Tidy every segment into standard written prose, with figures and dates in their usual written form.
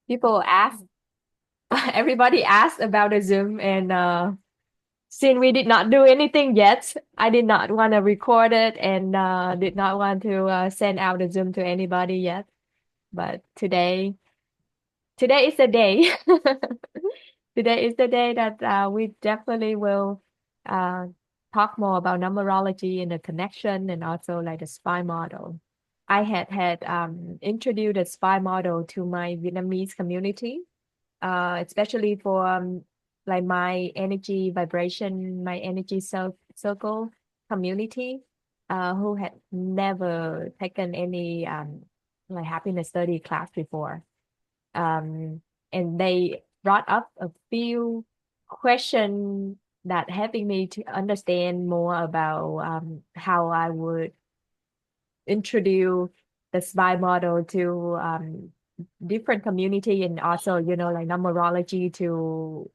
people ask, everybody asked about the Zoom, and since we did not do anything yet, I did not want to record it and did not want to send out the Zoom to anybody yet. But today is the day. Today is the day that we definitely will uh, talk more about numerology and the connection, and also like the spy model. I had introduced the spy model to my Vietnamese community, especially for like my energy vibration, my energy circle community, who had never taken any like happiness study class before. Um, and they brought up a few questions that helping me to understand more about how I would introduce the spy model to different community, and also like numerology to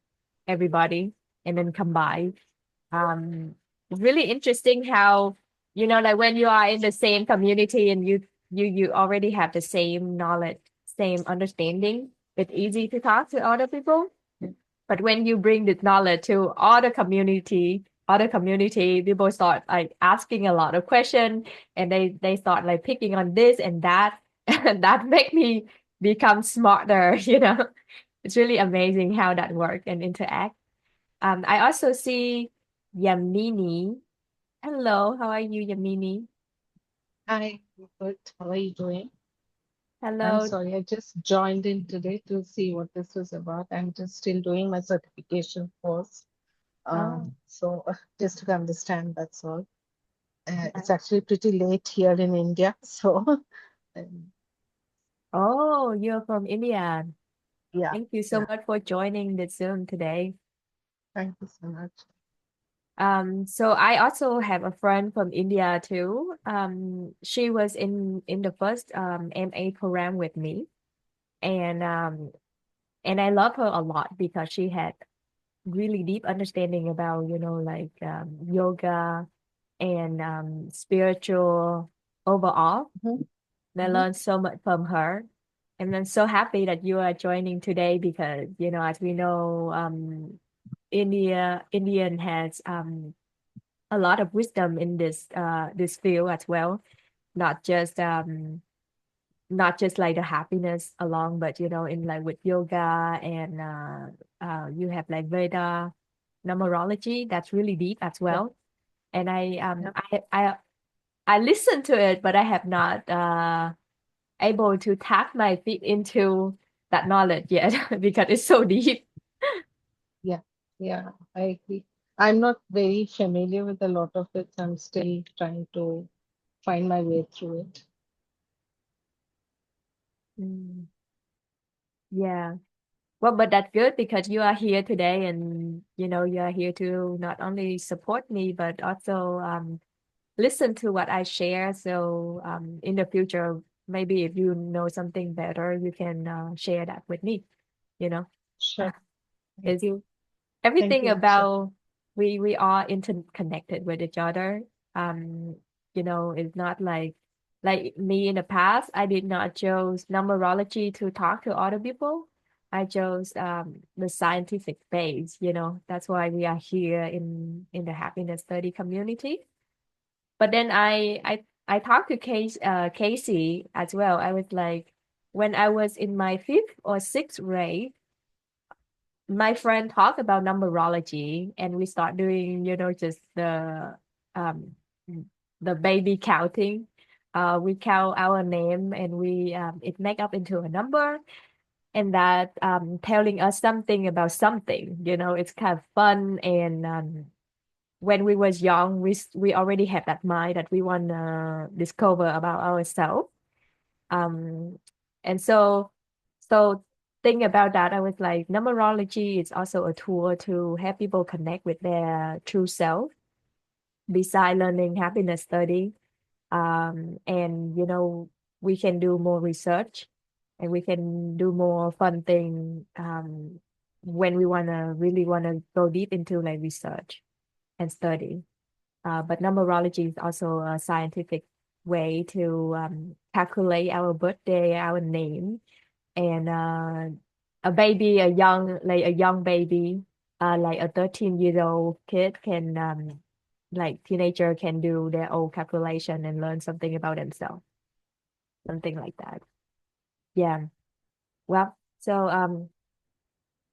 everybody, and then combine. um Really interesting how like when you are in the same community and you already have the same knowledge, same understanding, it's easy to talk to other people. But when you bring this knowledge to other community, people start like asking a lot of questions, and they start like picking on this and that, and that make me become smarter. It's really amazing how that work and interact. I also see Yamini. Hello, how are you, Yamini? Hi, Rupert. How are you doing? I'm Hello. sorry, I just joined in today to see what this was about. I'm just still doing my certification course. Oh, Just to understand, that's all. yeah. It's actually pretty late here in India, so um, Oh, you're from India. yeah, Thank you so yeah. much for joining the Zoom today. Thank you so much. So I also have a friend from India too. She was in the first MA program with me, and I love her a lot because she had really deep understanding about like yoga and spiritual overall. Mhm, And I mhm. learned so much from her. And I'm so happy that you are joining today because as we know, Indian has a lot of wisdom in this field as well. Not just not just like the happiness along, but in like with yoga, and you have like Veda numerology that's really deep as Yeah, well. And yeah, I listened to it, but I have not able to tap my feet into that knowledge yet because it's so deep. yeah, yeah. I agree. I'm not very familiar with a lot of it. I'm still trying to find my way through it. Mm, yeah. Well, but that's good because you are here today, and you are here to not only support me but also listen to what I share. So in the future, maybe if you know something better, you can share that with me. You know, Sure. Thank it's you. Thank everything you, Akshay. about we are interconnected with each other. Um, it's not like me in the past. I did not choose numerology to talk to other people. I chose the scientific base. That's why we are here in the happiness study community. But then I talked to Casey as well. I was like, when I was in my fifth or sixth grade, my friend talked about numerology, and we start doing just um the baby counting. We count our name, and we it make up into a number, and that telling us something about something. It's kind of fun. And when we was young, we already had that mind that we want to discover about ourselves. um and so think about that, I was like, numerology is also a tool to help people connect with their true self beside learning happiness study. And we can do more research, and we can do more fun thing when we really want to go deep into like research and study. But numerology is also a scientific way to calculate our birthday, our name, and a baby, a young baby, like a 13-year-old kid can like teenager can do their own calculation and learn something about themselves, something like that. Yeah. Well, so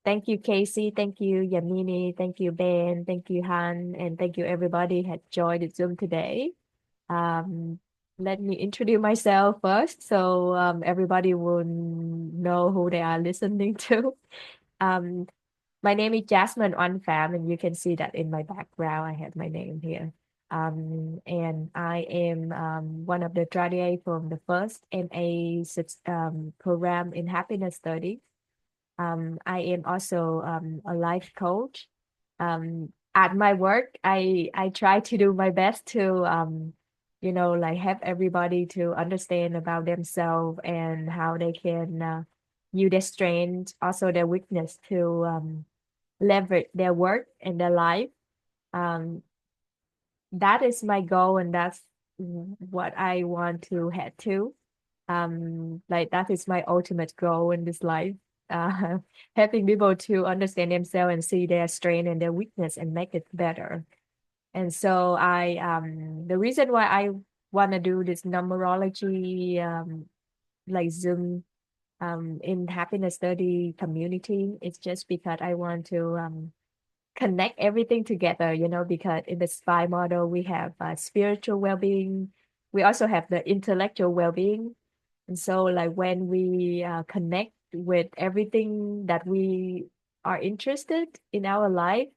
thank you, Casey. Thank you, Yamini. Thank you, Ben. Thank you, Han. And thank you, everybody had joined the Zoom today. Um, Let me introduce myself first so everybody will know who they are listening to. Um, my name is Jasmine Onfam, and you can see that in my background. I have my name here. And I am one of the graduates from the first MA program in happiness study. I am also a life coach. At my work, I try to do my best to like help everybody to understand about themselves and how they can use their strength, also their weakness to leverage their work and their life. Um, that is my goal, and that's what I want to head to. Like that is my ultimate goal in this life. Uh, Helping people to understand themselves and see their strength and their weakness and make it better. And so the reason why I want to do this numerology like Zoom in happiness study community, it's just because I want to connect everything together, because in the SPY model, we have spiritual well-being. We also have the intellectual well-being. And so like when we connect with everything that we are interested in our life,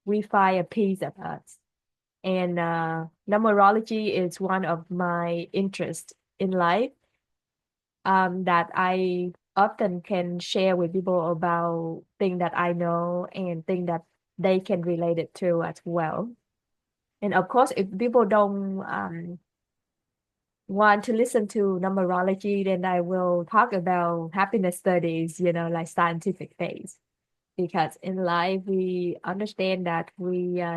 we find a piece of us. And numerology is one of my interests in life that I often can share with people about things that I know and things that they can relate it to as well. And of course, if people don't want to listen to numerology, then I will talk about happiness studies, like scientific phase. Because in life, we understand that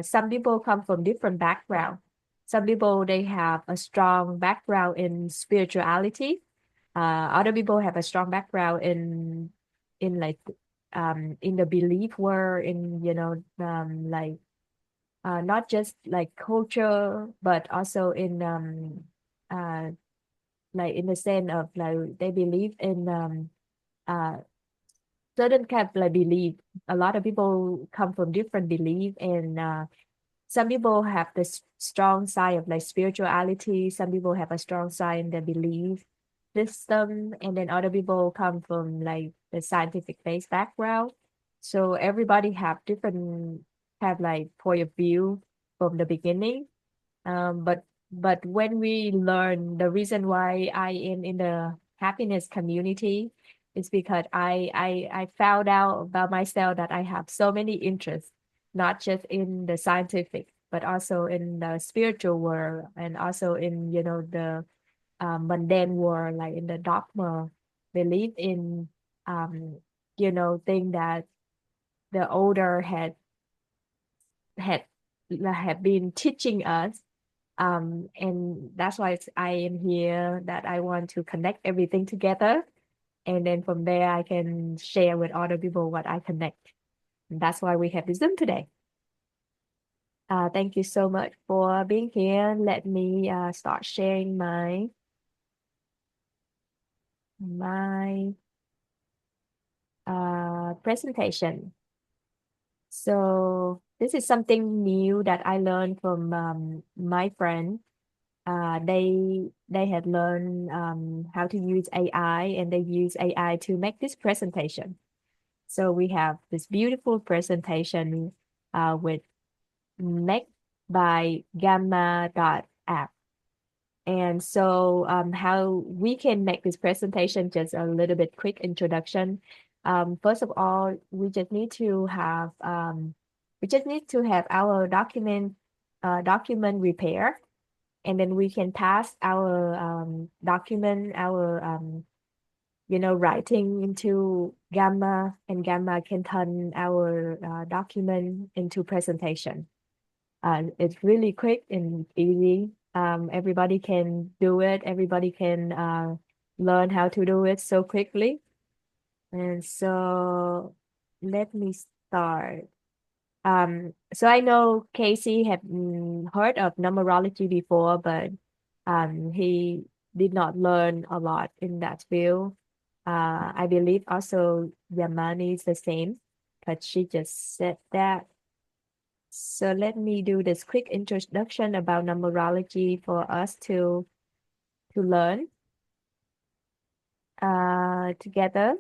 some people come from different background. Some people, they have a strong background in spirituality. Other people have a strong background in like in the belief world, in like not just like culture, but also in uh like in the sense of like they believe in uh certain kind of like belief. A lot of people come from different belief, and some people have this strong side of like spirituality. Some people have a strong side in their belief system, and then other people come from like the scientific based background. So everybody have like point of view from the beginning. But when we learn the reason why I am in the happiness community is because I found out about myself that I have so many interests, not just in the scientific, but also in the spiritual world, and also in the mundane world, like in the dogma, believe in thing that the older had had been teaching us, and that's why I am here, that I want to connect everything together. And then from there, I can share with other people what I connect. And that's why we have this Zoom today. Thank you so much for being here. Let me start sharing my presentation. So this is something new that I learned from my friend. They had learned how to use AI, and they use AI to make this presentation. So we have this beautiful presentation with made by Gamma.app. And so how we can make this presentation, just a little bit quick introduction. First of all, we just need to have our document repair, and then we can pass our document, our writing into Gamma, and Gamma can turn our document into presentation. It's really quick and easy. Everybody can do it. Everybody can learn how to do it so quickly. And so let me start. So I know Casey have heard of numerology before, but he did not learn a lot in that field. I believe also Yamani is the same, but she just said that. So let me do this quick introduction about numerology for us to learn together.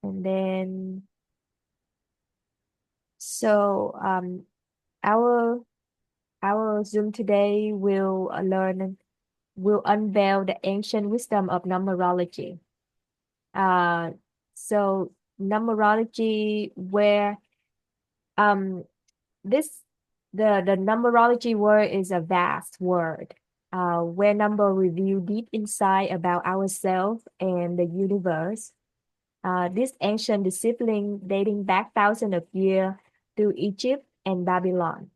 And then so our our Zoom today will unveil the ancient wisdom of numerology. Uh, so numerology, where um this the numerology word is a vast word, where number reveal deep insight about ourselves and the universe. This ancient discipline dating back thousands of years to Egypt and Babylon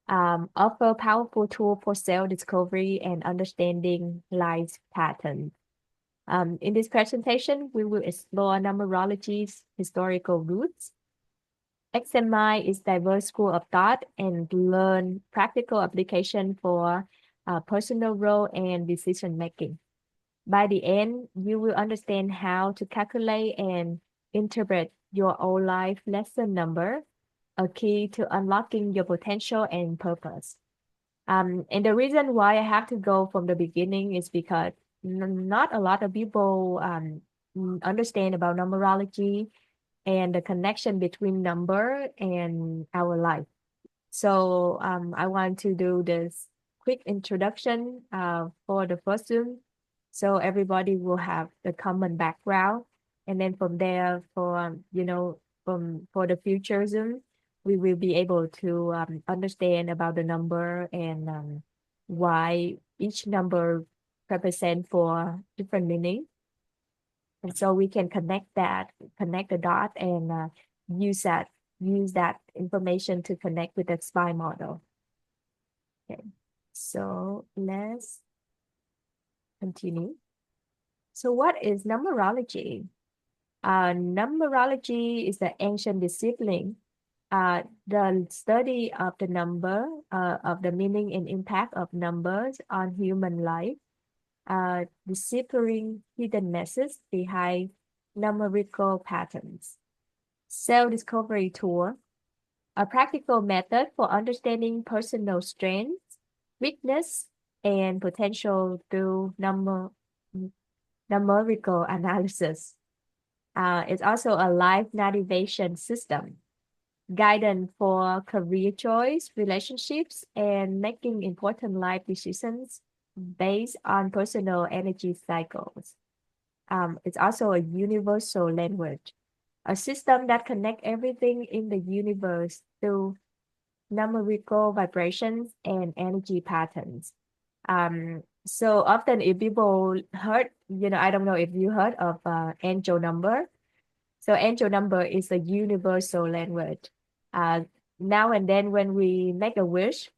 offer powerful tool for self-discovery and understanding life patterns. In this presentation, we will explore numerology's historical roots, examine its diverse school of thought, and learn practical application for personal role and decision making. By the end, you will understand how to calculate and interpret your own life lesson number, a key to unlocking your potential and purpose. And the reason why I have to go from the beginning is because not a lot of people understand about numerology and the connection between number and our life. So I want to do this quick introduction for the first Zoom, so everybody will have the common background, and then from there, for from for the future Zoom, we will be able to understand about the number and why each number represent for different meaning, and so we can connect the dot, and use that use that information to connect with the spy model. Okay, so let's continue. So what is numerology? Numerology is the ancient discipline, the study of the number, of the meaning and impact of numbers on human life, deciphering hidden messages behind numerical patterns. Self-discovery tour, a practical method for understanding personal strengths, weakness, and potential through numerical analysis. It's also a life navigation system, guidance for career choice, relationships, and making important life decisions based on personal energy cycles. It's also a universal language, a system that connects everything in the universe through numerical vibrations and energy patterns. So often if people heard, I don't know if you heard of angel number. So angel number is a universal language. Uh, Now and then when we make a wish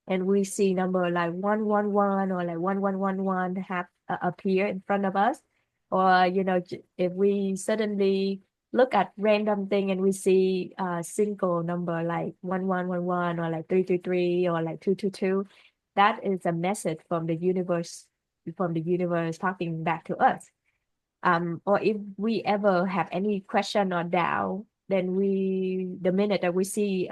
and we see number like 111 or like 1111 have appear in front of us, or if we suddenly look at random thing and we see a single number like 1111 or like 333 or like 222, that is a message from the universe talking back to us. Or if we ever have any question or doubt, then the minute that we see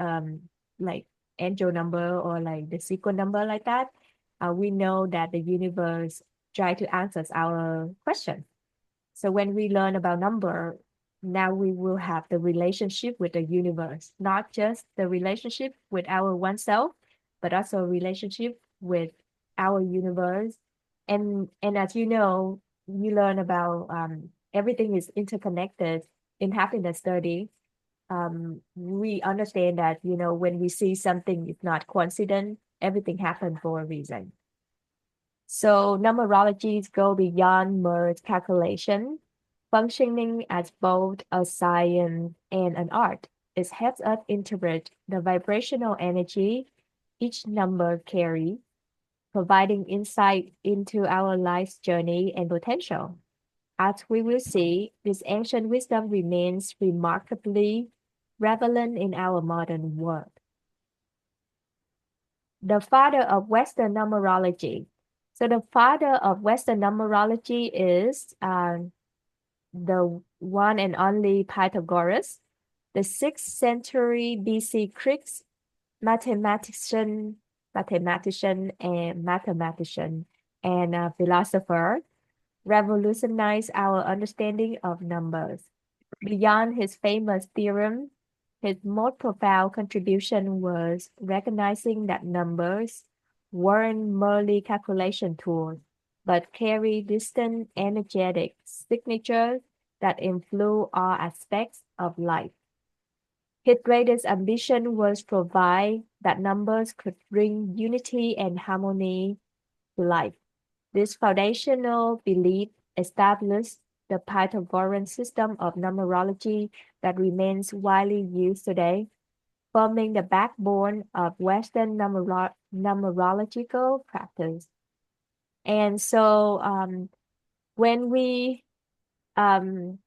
like angel number or like the sequence number like that, we know that the universe try to answer our question. So when we learn about number, now we will have the relationship with the universe, not just the relationship with our oneself, but also relationship with our universe. And as you know, you learn about everything is interconnected in happiness study. We understand that when we see something, it's not coincident. Everything happened for a reason. So numerologies go beyond mere calculation, functioning as both a science and an art. It helps us interpret the vibrational energy each number carries, providing insight into our life's journey and potential. As we will see, this ancient wisdom remains remarkably prevalent in our modern world. The father of Western numerology. So the father of Western numerology is the one and only Pythagoras, the 6th century BC Greek mathematician, mathematician and philosopher, revolutionized our understanding of numbers. Beyond his famous theorem, his most profound contribution was recognizing that numbers weren't merely calculation tools, but carry distant energetic signatures that influence all aspects of life. His greatest ambition was provide that numbers could bring unity and harmony to life. This foundational belief established the Pythagorean system of numerology that remains widely used today, forming the backbone of Western numerological practice. And so when we um,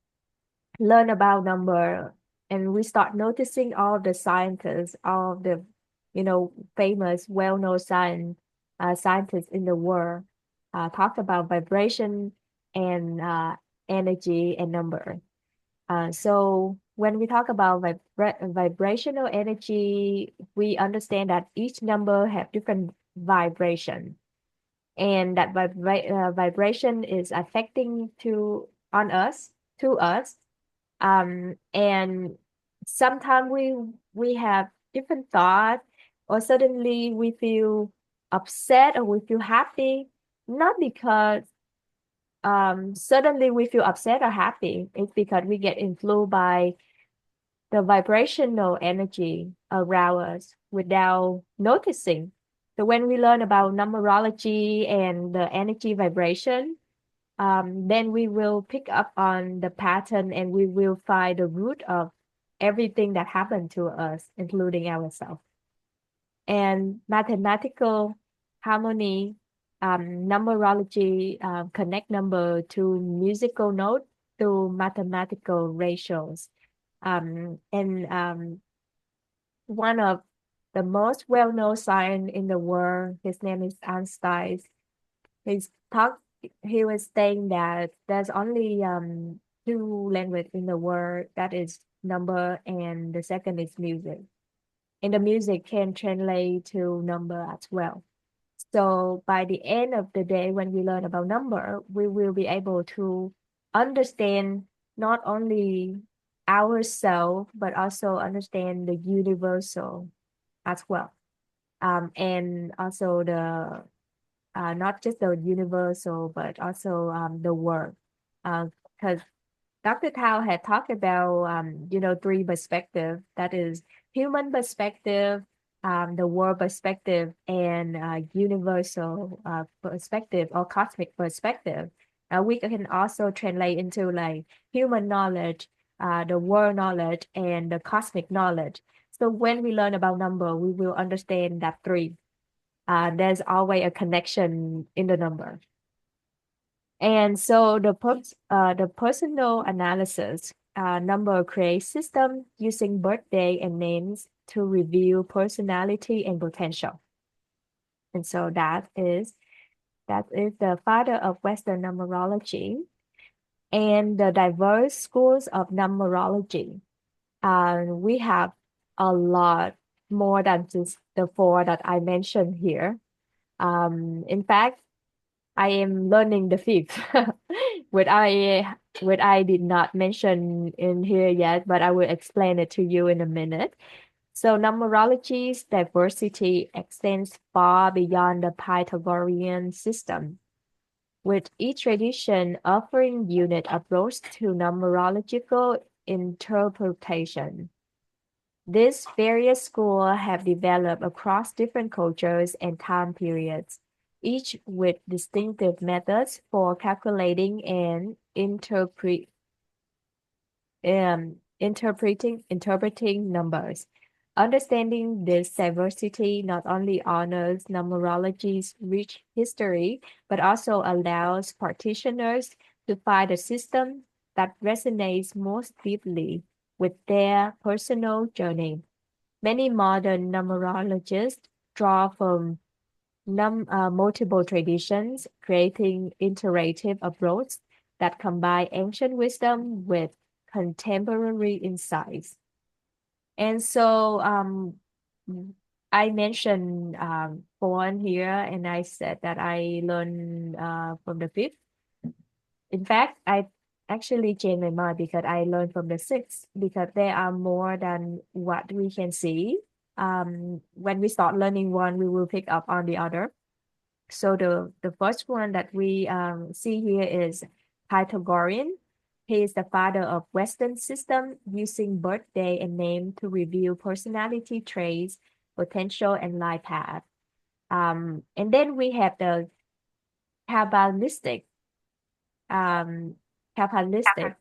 learn about number and we start noticing all the scientists, all of the, famous, well-known scientists in the world talk about vibration and energy and number. So when we talk about vibrational energy, we understand that each number have different vibration, and that vibration is affecting to us, and sometimes we have different thoughts, or suddenly we feel upset or we feel happy, not because suddenly we feel upset or happy. It's because we get influenced by the vibrational energy around us without noticing. So when we learn about numerology and the energy vibration, then we will pick up on the pattern and we will find the root of everything that happened to us, including ourselves. And mathematical harmony, numerology connect number to musical note to mathematical ratios. And one of the most well-known science in the world, his name is Einstein. He's talk he was saying that there's only two language in the world, that is number and the second is music. And the music can translate to number as well. So by the end of the day, when we learn about number, we will be able to understand not only ourselves, but also understand the universal as well. And also the not just the universal, but also the world. Because Dr. Tao had talked about, three perspectives. That is human perspective, the world perspective, and universal perspective or cosmic perspective. We can also translate into like human knowledge, the world knowledge, and the cosmic knowledge. So when we learn about number, we will understand that three. There's always a connection in the number. And so the personal analysis number creates system using birthday and names to reveal personality and potential. And so that is the father of Western numerology and the diverse schools of numerology. We have a lot more than just the four that I mentioned here. In fact, I am learning the fifth, which I did not mention in here yet, but I will explain it to you in a minute. So numerology's diversity extends far beyond the Pythagorean system, with each tradition offering unique approach to numerological interpretation. These various schools have developed across different cultures and time periods, each with distinctive methods for calculating and interpreting numbers. Understanding this diversity not only honors numerology's rich history, but also allows practitioners to find a system that resonates most deeply with their personal journey. Many modern numerologists draw from multiple traditions, creating interactive approaches that combine ancient wisdom with contemporary insights. And so I mentioned phone here, and I said that I learned from the fifth. In fact, I actually changed my mind because I learned from the sixth because there are more than what we can see. When we start learning one, we will pick up on the other. So the first one that we see here is Pythagorean. He is the father of Western system, using birthday and name to reveal personality traits, potential, and life path. And then we have the Kabbalistic. Um, Kabbalistic.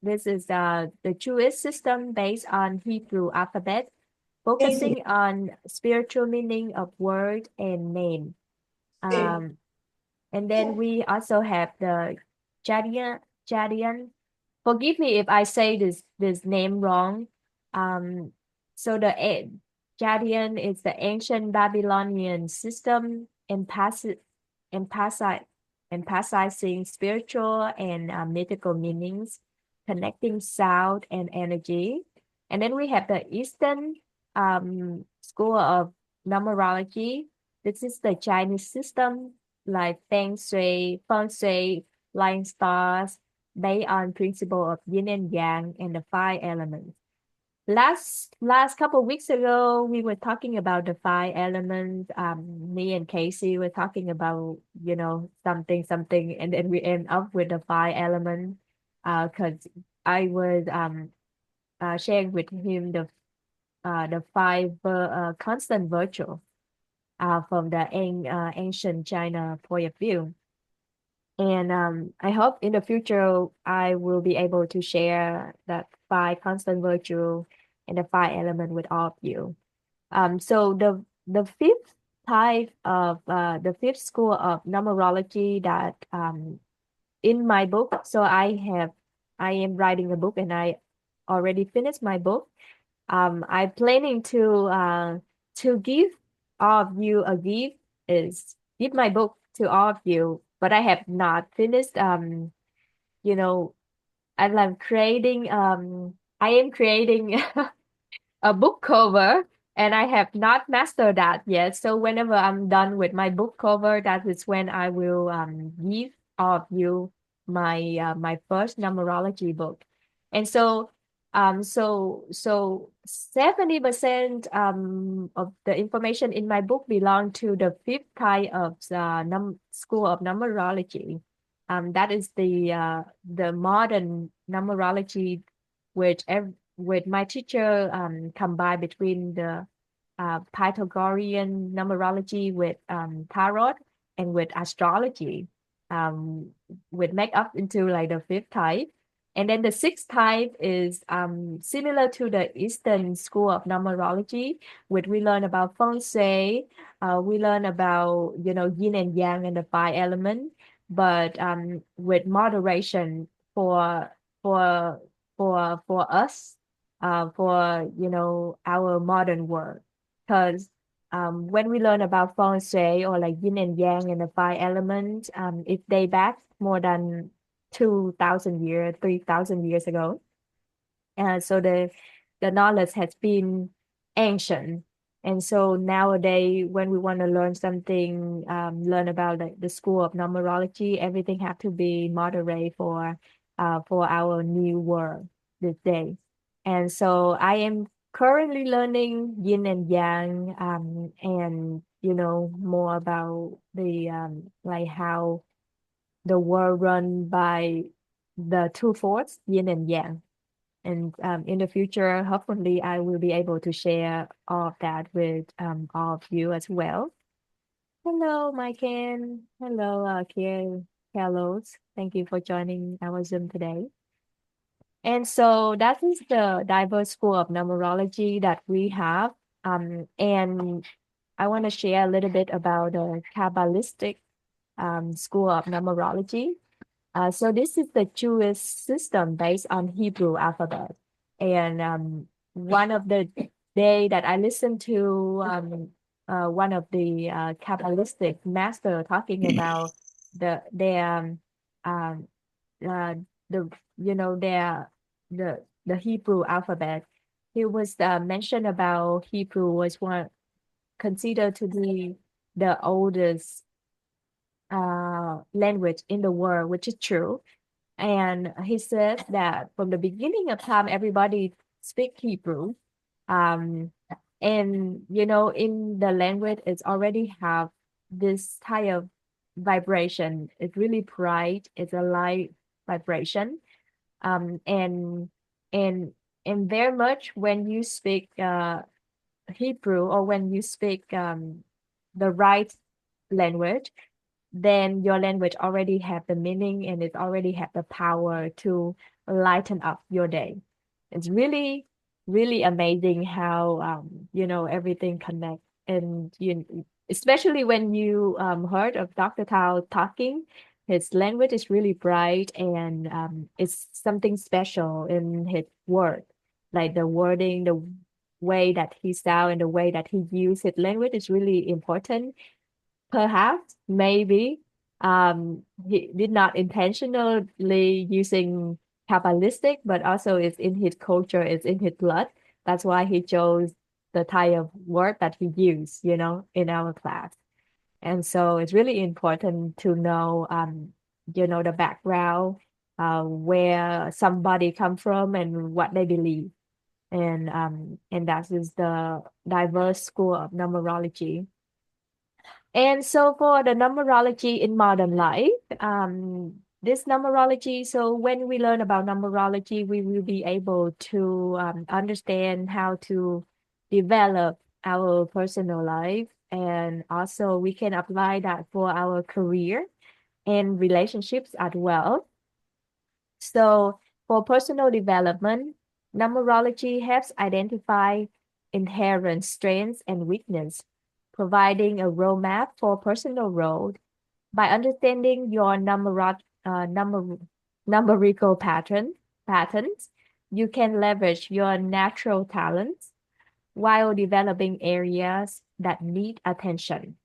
This is the Jewish system based on Hebrew alphabet, focusing on spiritual meaning of word and name. Um, And then we also have the Jadian. Forgive me if I say this name wrong. Um, so Jadian is the ancient Babylonian system emphasi- emphasizing spiritual and mythical meanings, connecting sound and energy. And then we have the Eastern school of numerology. This is the Chinese system like Feng Shui, line stars, based on principle of yin and yang and the five elements. Last couple of weeks ago, we were talking about the five elements. Me and Casey were talking about, something, and then we end up with the five elements. Because I was sharing with him the five constant virtue from the ancient China point of view. And I hope in the future I will be able to share that five constant virtue and the five element with all of you. So the fifth type of the fifth school of numerology that in my book. So I am writing a book and I already finished my book. I'm planning to give all of you a gift is give my book to all of you, but I have not finished. You know, I'm creating. I am creating a book cover, and I have not mastered that yet. So whenever I'm done with my book cover, that is when I will give all of you my first numerology book. And so 70% of the information in my book belong to the fifth type of school of numerology. That is the modern numerology, which with my teacher combined between the Pythagorean numerology with tarot and with astrology, um, would make up into like the fifth type. And then the sixth type is similar to the Eastern school of numerology, which we learn about feng shui, we learn about yin and yang and the five element, but with moderation for for for us for our modern world. Because when we learn about feng shui or like yin and yang and the five elements, it they back more than 2,000 years, 3,000 years ago. So the knowledge has been ancient. And so nowadays, when we want to learn something, learn about the school of numerology, everything have to be moderate for our new world this day. And so I am currently learning yin and yang, and more about the like how the world run by the two forces, yin and yang. And in the future, hopefully, I will be able to share all of that with all of you as well. Hello, Maiken. Hello, Carlos. Thank you for joining our Zoom today. And so that is the diverse school of numerology that we have. And I want to share a little bit about the Kabbalistic school of numerology. So this is the Jewish system based on Hebrew alphabet. And one of the day that I listened to one of the Kabbalistic master talking about their um, uh, the the Hebrew alphabet. He was mentioned about Hebrew was one considered to be the oldest language in the world, which is true. And he said that from the beginning of time, everybody speak Hebrew. Um, and in the language, it's already have this type of vibration. It's really bright. It's a light vibration. Um, and and and very much when you speak Hebrew or when you speak the right language, then your language already have the meaning and it already have the power to lighten up your day. It's really, really amazing how everything connects. And especially when you heard of Dr. Tao talking, his language is really bright and it's something special in his word. Like the wording, the way that he sound and the way that he use his language is really important. Perhaps, maybe, he did not intentionally using Kabbalistic, but also it's in his culture, it's in his blood. That's why he chose the type of word that he used, in our class. And so it's really important to know, the background, where somebody come from and what they believe. And that is the diverse school of numerology. And so for the numerology in modern life, this numerology, so when we learn about numerology, we will be able to understand how to develop our personal life. And also we can apply that for our career and relationships as well. So for personal development, numerology helps identify inherent strengths and weakness, providing a roadmap for personal growth. By understanding your numerical patterns, you can leverage your natural talents while developing areas that need attention.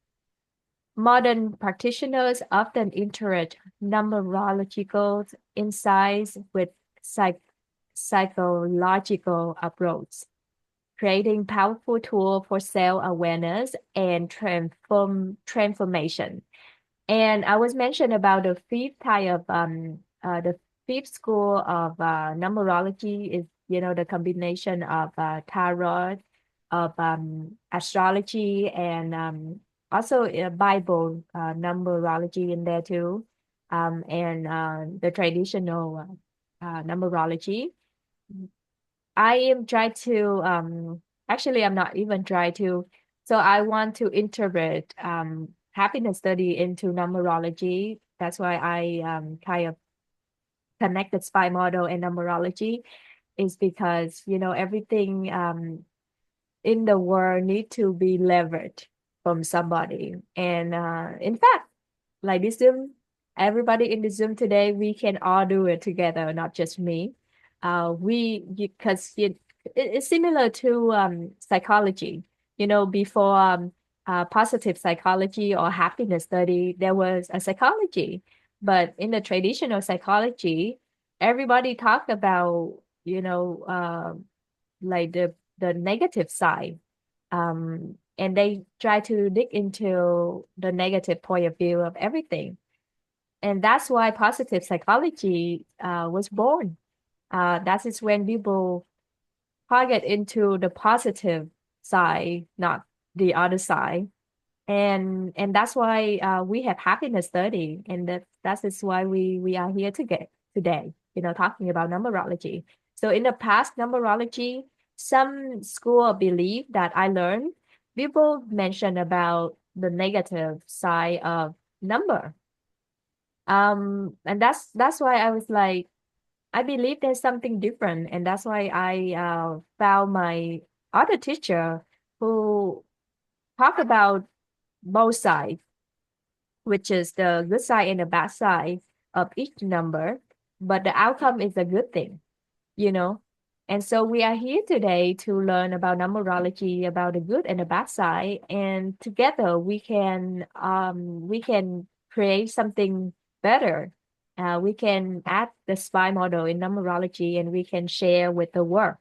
Modern practitioners often interact numerological insights with psych- psychological approach, creating powerful tool for self-awareness and transformation. And I was mentioned about the fifth type of the fifth school of numerology is the combination of tarot, of astrology, and also Bible numerology in there too, and the traditional numerology. I am trying to actually I'm not even trying to. So I want to integrate happiness study into numerology. That's why I kind of connected spy model and numerology is because everything in the world need to be levered from somebody. And in fact, like this Zoom, everybody in the Zoom today, we can all do it together, not just me. Because it's similar to psychology. Before positive psychology or happiness study, there was a psychology. But in the traditional psychology, everybody talked about, like the negative side, and they try to dig into the negative point of view of everything. And that's why positive psychology was born. That is when people target into the positive side, not the other side. And that's why we have happiness study, and that is why we are here to get today, talking about numerology. So in the past numerology, some school of belief that I learned, people mention about the negative side of number. And that's why I was like, I believe there's something different, and that's why I found my other teacher who talk about both sides, which is the good side and the bad side of each number, but the outcome is a good thing, you know. And so we are here today to learn about numerology, about the good and the bad side, and together we can create something better. We can add the spy model in numerology, and we can share with the world.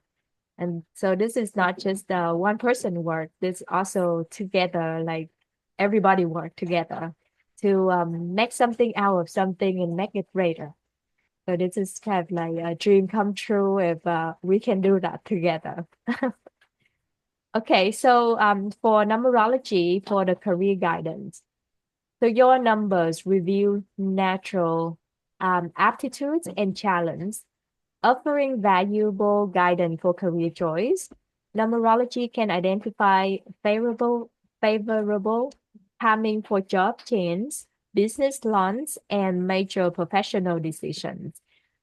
And so this is not just one person work. This also together, like everybody work together to make something out of something and make it greater. So this is kind of like a dream come true if we can do that together. Okay, so for numerology, for the career guidance, so your numbers reveal natural aptitudes and talents, offering valuable guidance for career choice. Numerology can identify favorable timing for job change, business launch, and major professional decisions.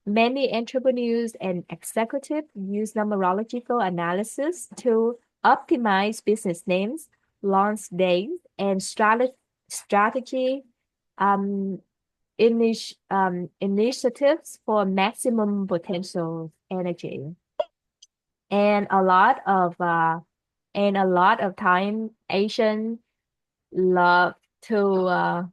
Many entrepreneurs and executives use numerological analysis to optimize business names, launch dates, and strategy um, initiatives for maximum potential energy. And a lot of time Asian love to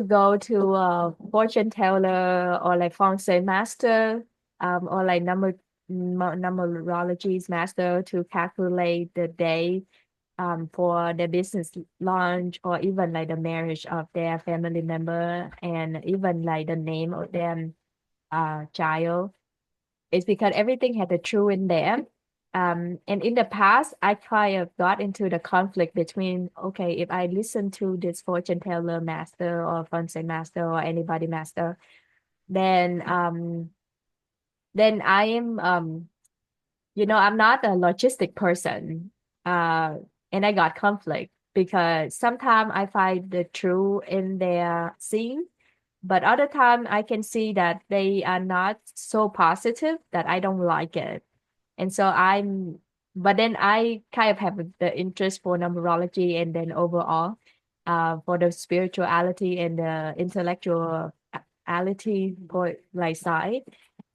go to a fortune teller or like feng shui master, or like numerology master to calculate the day for the business launch, or even like the marriage of their family member, and even like the name of their child. It's because everything had the true in there. And in the past, I kind of got into the conflict between, okay, if I listen to this fortune teller master or feng shui master or anybody master, then I am I'm not a logistic person. Uh, and I got conflict because sometimes I find the true in their scene, but other time I can see that they are not so positive that I don't like it. And so but then I kind of have the interest for numerology, and then overall, for the spirituality and the intellectuality for like side.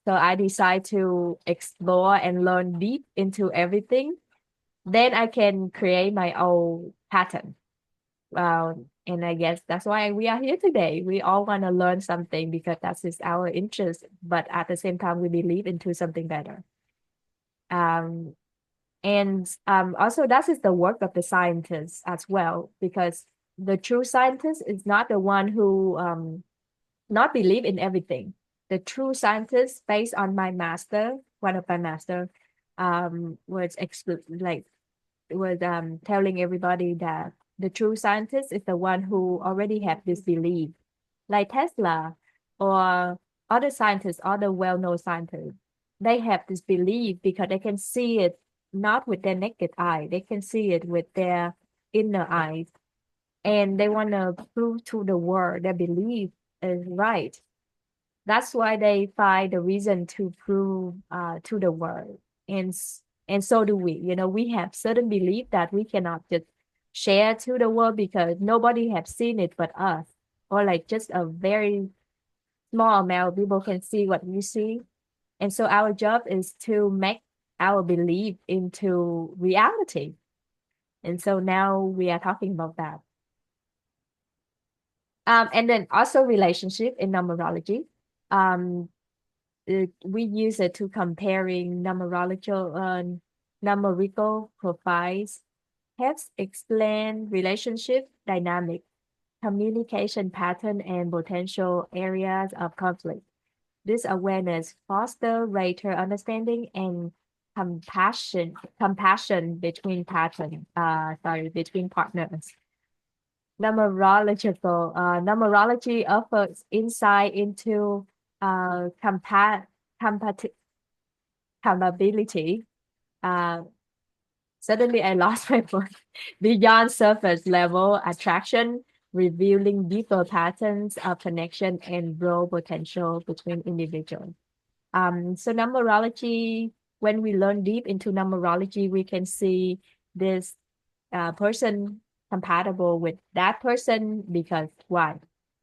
So I decide to explore and learn deep into everything. Then I can create my own pattern. And I guess that's why we are here today. We all want to learn something because that is our interest, but at the same time, we believe into something better. Um, and also, that is the work of the scientist as well, because the true scientist is not the one who not believe in everything. The true scientist, based on my master, one of my master, was telling everybody that the true scientist is the one who already have this belief, like Tesla or other scientists, other well-known scientists. They have this belief because they can see it not with their naked eye, they can see it with their inner eyes, and they want to prove to the world their belief is right. That's why they find the reason to prove to the world. And so do we. We have certain belief that we cannot just share to the world because nobody have seen it but us, or like just a very small amount of people can see what we see. And so our job is to make our belief into reality. And so now we are talking about that. And then also relationship in numerology. Um, we use it to comparing numerical profiles, helps explain relationship dynamic, communication pattern, and potential areas of conflict. This awareness foster greater understanding and compassion between partners. Numerology offers insight into uh, compa compati compatibility. Uh, Suddenly I lost my word. Beyond surface level attraction, revealing deeper patterns of connection and growth potential between individuals. So numerology, when we learn deep into numerology, we can see this person compatible with that person because why?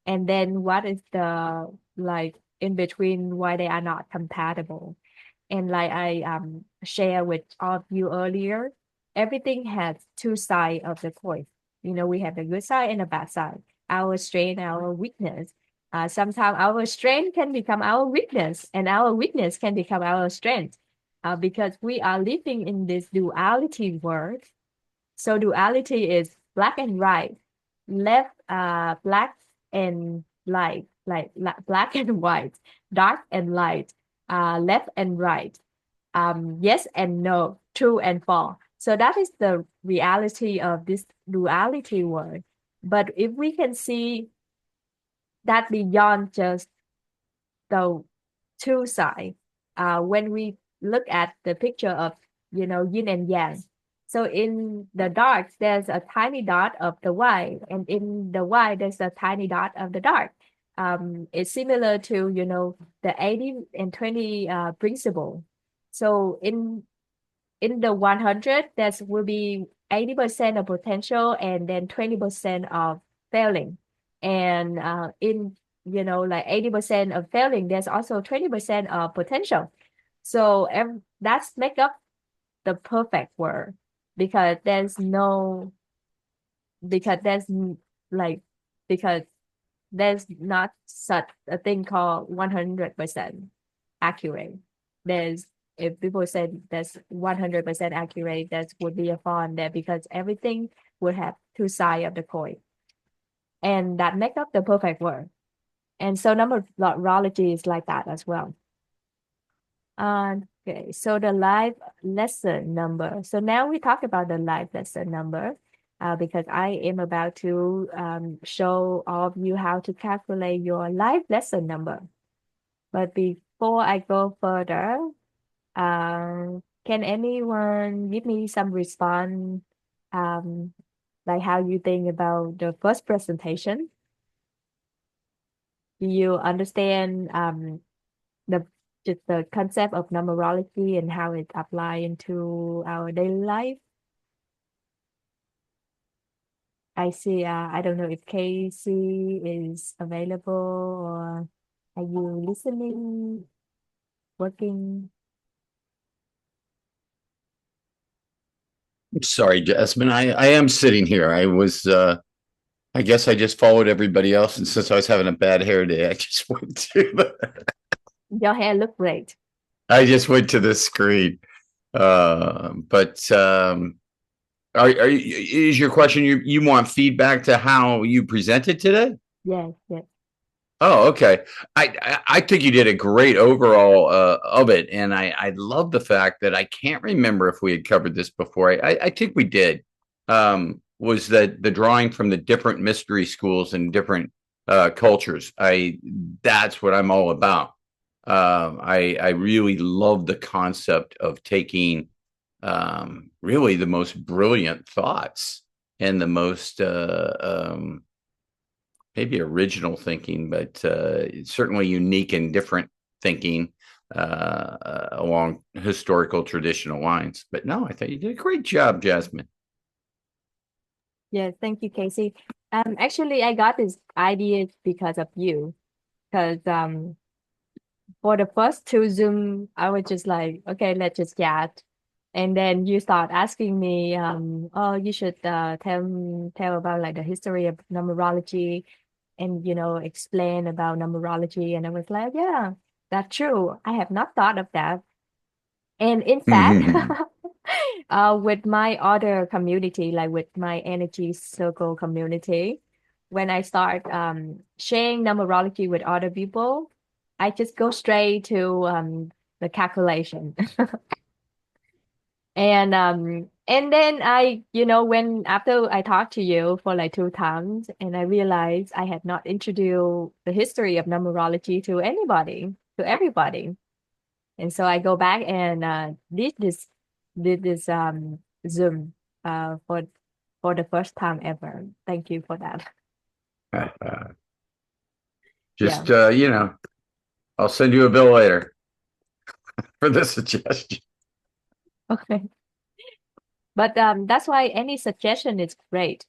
and then what is the like in between why they are not compatible. And like I share with all of you earlier, everything has two sides of the coin. You know, we have the good side and the bad side. Our strength, our weakness. Sometimes our strength can become our weakness, and our weakness can become our strength. Because we are living in this duality world. So duality is black and white, left, black and light, black and white, dark and light, left and right, yes and no, true and false. So that is the reality of this duality world. But if we can see that beyond just the two sides, when we look at the picture of, you know, yin and yang. So in the dark, there's a tiny dot of the white, and in the white, there's a tiny dot of the dark. It's similar to, you know, the 80 and 20 principle. So in the 100, that will be 80% of potential and then 20% of failing. And in, you know, like 80% of failing, there's also 20% of potential. So that's make up the perfect world, because there's no, because there's like, because there's not such a thing called 100% accurate. There's, if people said that's 100% accurate, that would be a fun there, because everything would have two sides of the coin, and that make up the perfect world. And so numerology is like that as well. Okay, so the life lesson number. So now we talk about the life lesson number, because I am about to show all of you how to calculate your life lesson number. But before I go further, can anyone give me some response, um, like how you think about the first presentation? Do you understand the just the concept of numerology and how it apply into our daily life? I see. I don't know if Casey is available, or are you listening, working? Sorry, Jasmine. I am sitting here. I guess I just followed everybody else, and since I was having a bad hair day, Your hair look great. I just went to the screen. But is your question, you want feedback to how you presented today? Yes, yes. Oh, okay. I think you did a great overall of it, and I love the fact that I can't remember if we had covered this before. I think we did. Was that the drawing from the different mystery schools and different cultures? That's what I'm all about. I really love the concept of taking really the most brilliant thoughts and the most maybe original thinking, but certainly unique and different thinking along historical traditional lines. But no, I thought you did a great job, Jasmine. Yes, thank you, Casey. Actually, I got this idea because of you. Because for the first two Zoom, I was just like, okay, let's just chat. And then you start asking me, oh, you should tell about like the history of numerology, and, you know, explain about numerology. And I was like, yeah, that's true. I have not thought of that. And in fact, with my other community, like with my energy circle community, when I start sharing numerology with other people, I just go straight to the calculation. And then I, you know, when after I talked to you for like two times, and I realized I had not introduced the history of numerology to anybody, to everybody. And so I go back and did this Zoom for the first time ever. Thank you for that. Yeah. Just I'll send you a bill later for the suggestion. Okay. But that's why any suggestion is great.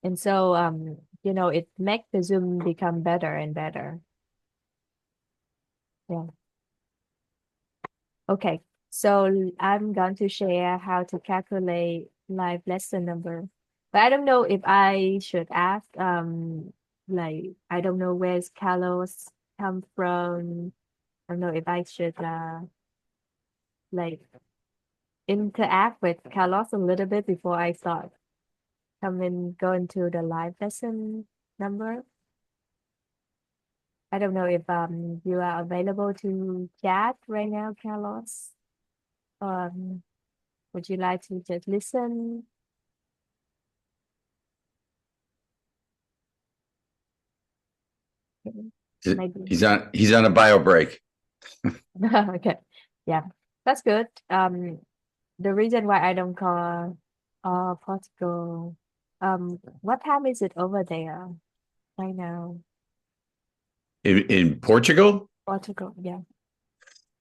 And so it makes the Zoom become better and better. Yeah. Okay. So I'm going to share how to calculate live lesson number. But I don't know if I should ask, like, I don't know where's Carlos come from. I don't know if I should, like, interact with Carlos a little bit before I start. Go into the live lesson number. I don't know if you are available to chat right now, Carlos. Um, would you like to just listen? Maybe. He's on a bio break. Okay. Yeah, that's good. The reason why I don't call Portugal, what time is it over there right now? In Portugal? Portugal, yeah.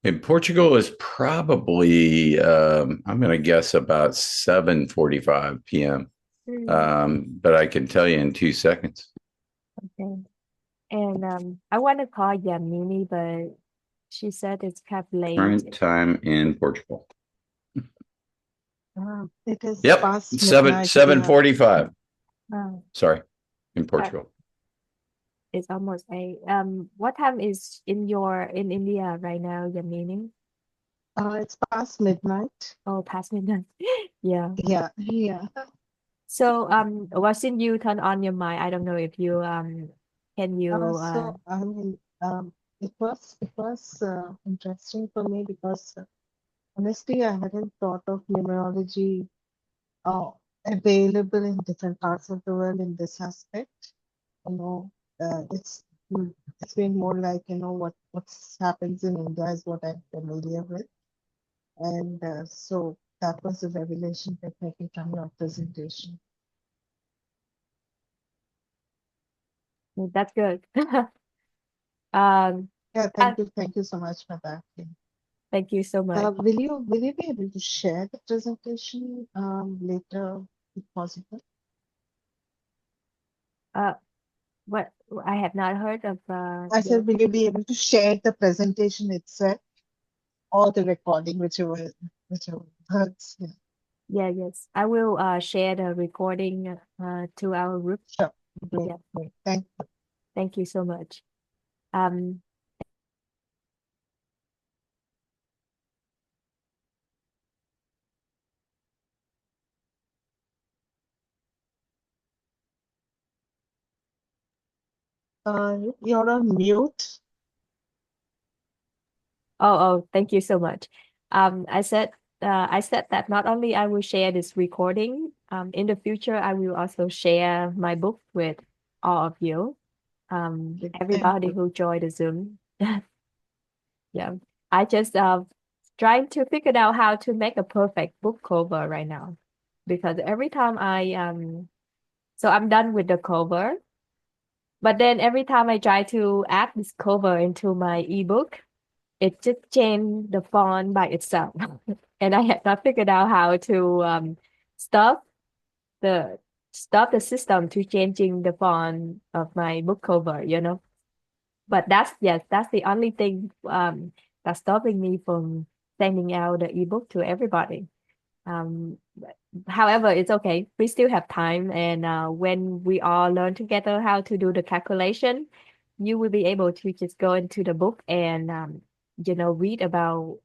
In Portugal is probably I'm going to guess about 7:45 p.m. Mm, But I can tell you in 2 seconds. okay. And I want to call Yamini, but she said it's kind of Current late. time in Portugal. It is Yep, past midnight here. 7:45. Oh, Sorry, in uh, Portugal. it's almost 8. What time is in India right now, Yamini? It's past midnight. Oh, past midnight. Yeah. Yeah, yeah. So, since you turn on your mic, I don't know if you can you So I mean, it was interesting for me because honestly, I hadn't thought of numerology uh, available in different parts of the world in this aspect. You know, it's been more like what happens in India is what I'm familiar with, and so that was a revelation definitely from your presentation. that's good. Um, Yeah, uh, thank you so much for that. Yeah. thank you so much. Will you be able to share the presentation later if possible? Uh, what I have not heard of I your said, will you be able to share the presentation itself or the recording, whichever works? Yeah, yes. I will share the recording to our group. sure. Great, Yeah, great. thank you so much. Um, You're on mute. thank you so much. I said that not only I will share this recording, in the future I will also share my book with all of you, Okay, thank everybody you. who joined the Zoom. Yeah, I just trying to figure out how to make a perfect book cover right now, because every time so I'm done with the cover, but then every time I try to add this cover into my ebook, it just changed the font by itself. And I had not figured out how to stop the stop the system to changing the font of my book cover. But that's the only thing that's stopping me from sending out the ebook to everybody. However, it's okay. We still have time, and when we all learn together how to do the calculation, you will be able to just go into the book and read about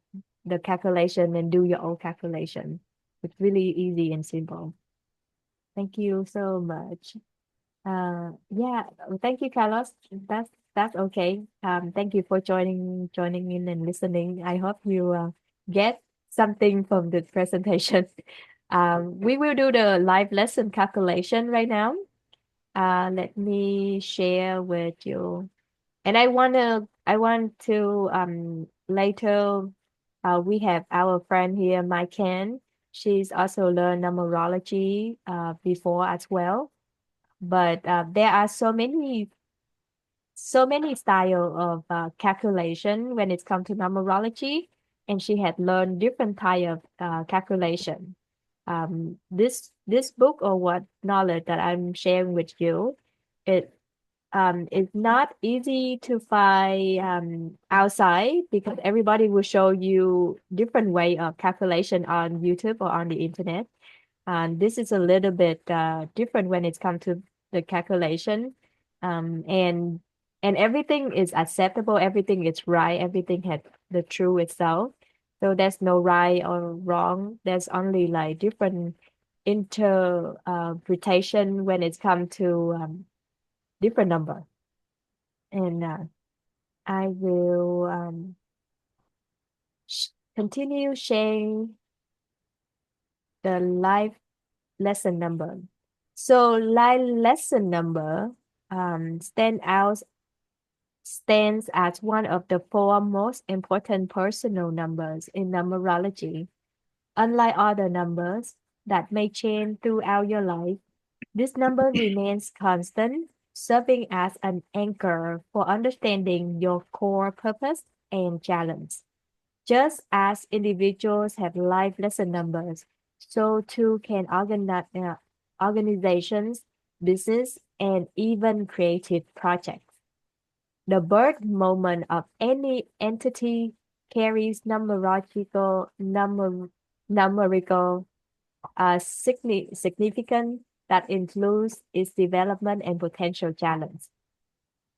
the calculation and do your own calculation. It's really easy and simple. Thank you so much. Yeah, thank you, Carlos. That's okay. Thank you for joining in and listening. I hope you get something from the presentation. We will do the live lesson calculation right now. Let me share with you. And I want to later we have our friend here, Mike Ken. She's also learned numerology before as well. But there are so many style of calculation when it comes to numerology, and she had learned different type of calculation. This book or what knowledge that I'm sharing with you, It it's not easy to find outside because everybody will show you different way of calculation on YouTube or on the internet. And this is a little bit different when it's come to the calculation. Um, and and everything is acceptable, everything is right, everything has the true itself. So there's no right or wrong. There's only like different interpretation when it's come to different number. And I will continue sharing the life lesson number. So life lesson number stand out stands as one of the four most important personal numbers in numerology. Unlike other numbers that may change throughout your life, this number remains constant, serving as an anchor for understanding your core purpose and challenge. Just as individuals have life lesson numbers, so too can organizations, business, and even creative projects. The birth moment of any entity carries numerical significance that includes its development and potential challenge.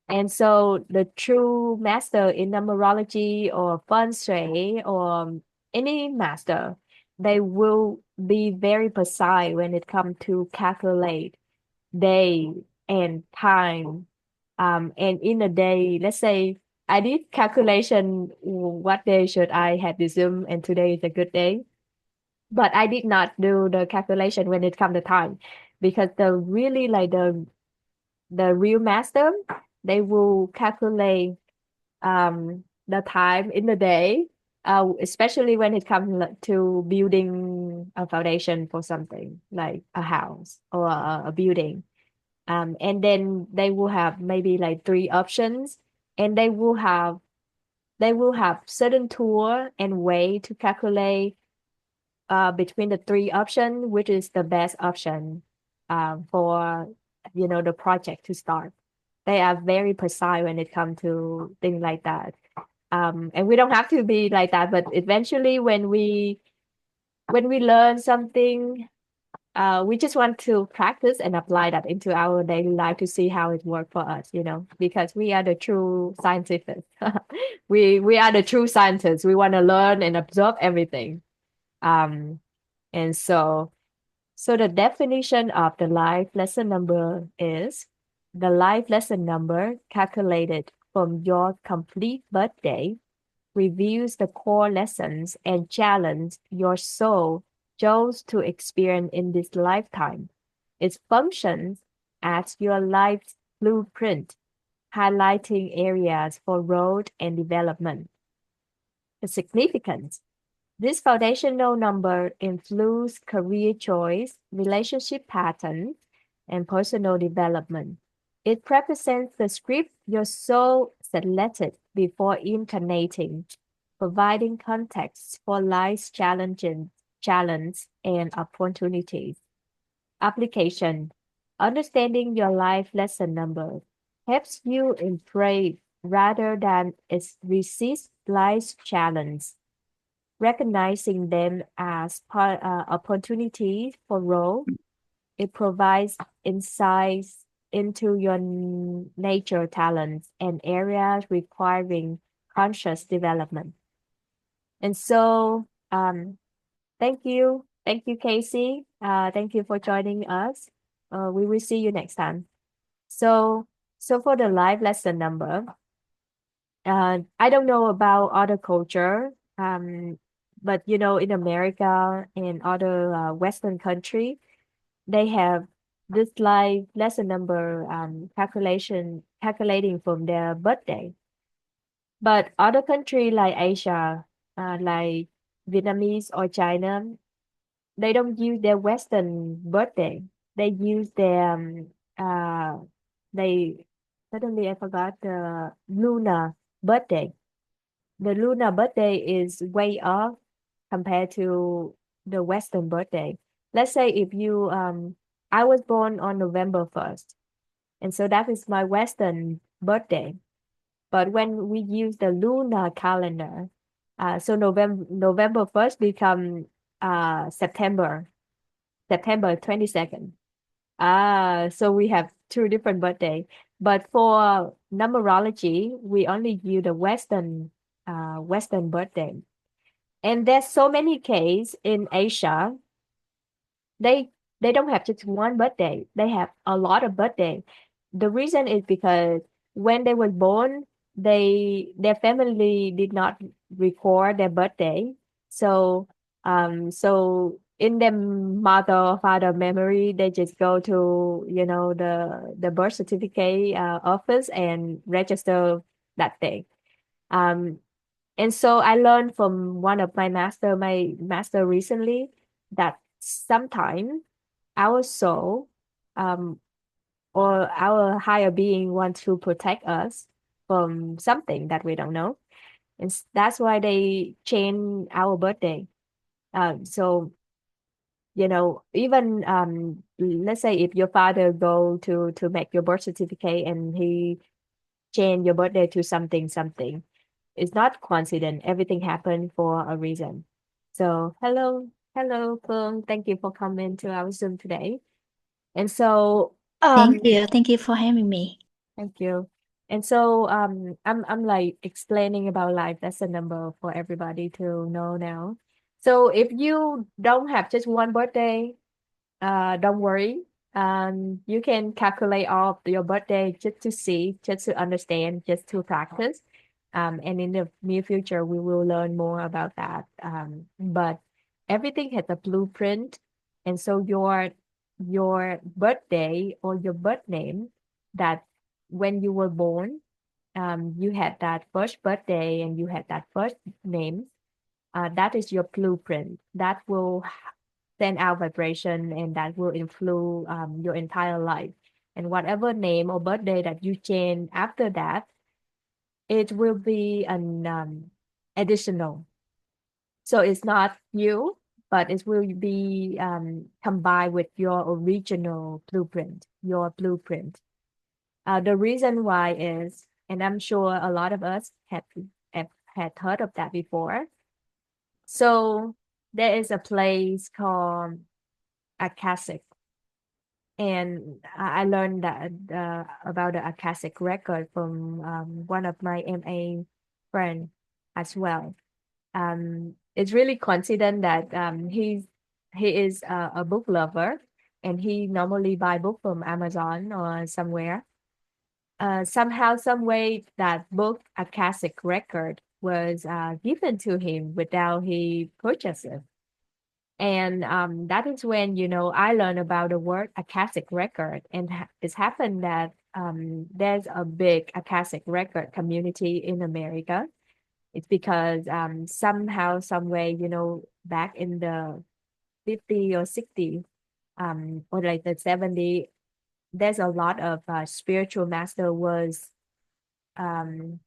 And so the true master in numerology or feng shui or any master, they will be very precise when it comes to calculate day and time. And in a day, let's say I did calculation what day should I have the Zoom and today is a good day. But I did not do the calculation when it comes to time because the really like the real master, they will calculate the time in the day, especially when it comes to building a foundation for something like a house or a building. And then they will have maybe like three options, and they will have certain tool and way to calculate between the three options, which is the best option for the project to start. They are very precise when it comes to things like that. And we don't have to be like that, but eventually when we learn something, we just want to practice and apply that into our daily life to see how it works for us, because we are the true scientists. We are the true scientists. We want to learn and observe everything. Um, and so the definition of the life lesson number is the life lesson number calculated from your complete birthday reveals the core lessons and challenge your soul chose to experience in this lifetime. It functions as your life's blueprint, highlighting areas for growth and development. The significance. This foundational number influences career choice, relationship patterns, and personal development. It represents the script your soul selected before incarnating, providing context for life's challenge and opportunities. Application. Understanding your life lesson number helps you embrace rather than resist life's challenge, recognizing them as opportunities for growth. It provides insights into your nature talents and areas requiring conscious development. And so, thank you. Thank you, Casey. Thank you for joining us. We will see you next time. So, so for the live lesson number, I don't know about other culture, but in America and other Western country, they have this live lesson number calculating from their birthday. But other country like Asia, like Vietnamese or China, they don't use their Western birthday. They use their they suddenly I forgot the lunar birthday. The lunar birthday is way off compared to the Western birthday. Let's say if you I was born on November 1st, And so that is my Western birthday. But when we use the lunar calendar, so November 1st become September 22nd. So we have two different birthday. But for numerology, we only use the Western birthday. And there's so many cases in Asia. They they don't have just one birthday. They have a lot of birthday. The reason is because when they were born, their family did not record their birthday. So so in their mother or father memory, they just go to, the birth certificate office and register that thing. Um, and so I learned from one of my master recently, that sometimes our soul, um, or our higher being wants to protect us from something that we don't know. And that's why they change our birthday. So, even let's say if your father go to make your birth certificate and he change your birthday to something. It's not coincidence. Everything happened for a reason. So hello, Phương. Thank you for coming to our Zoom today. And so, Thank you. Thank you for having me. thank you. And so, I'm like explaining about life. That's a number for everybody to know now. So if you don't have just one birthday, don't worry. You can calculate all of your birthday just to see, just to understand, just to practice. And in the near future, we will learn more about that. But everything has a blueprint, and so your birthday or your birth name, that when you were born, you had that first birthday and you had that first name. That is your blueprint. That will send out vibration, and that will influence your entire life. And whatever name or birthday that you change after that, it will be an additional. So it's not you, but it will be combined with your original blueprint, your blueprint. The reason why is, and I'm sure a lot of us have had heard of that before. So there is a place called Akashic, and I learned that about the Akashic record from one of my MA friend as well. It's really coincident that he is a book lover, and he normally buy book from Amazon or somewhere. Somehow, some way, that book Akashic record was given to him without he purchased it. And that is when, I learned about the word Akashic record. And it's happened that there's a big Akashic record community in America. It's because somehow, some way, back in the 50 or 60, or like the 70, there's a lot of spiritual master was um,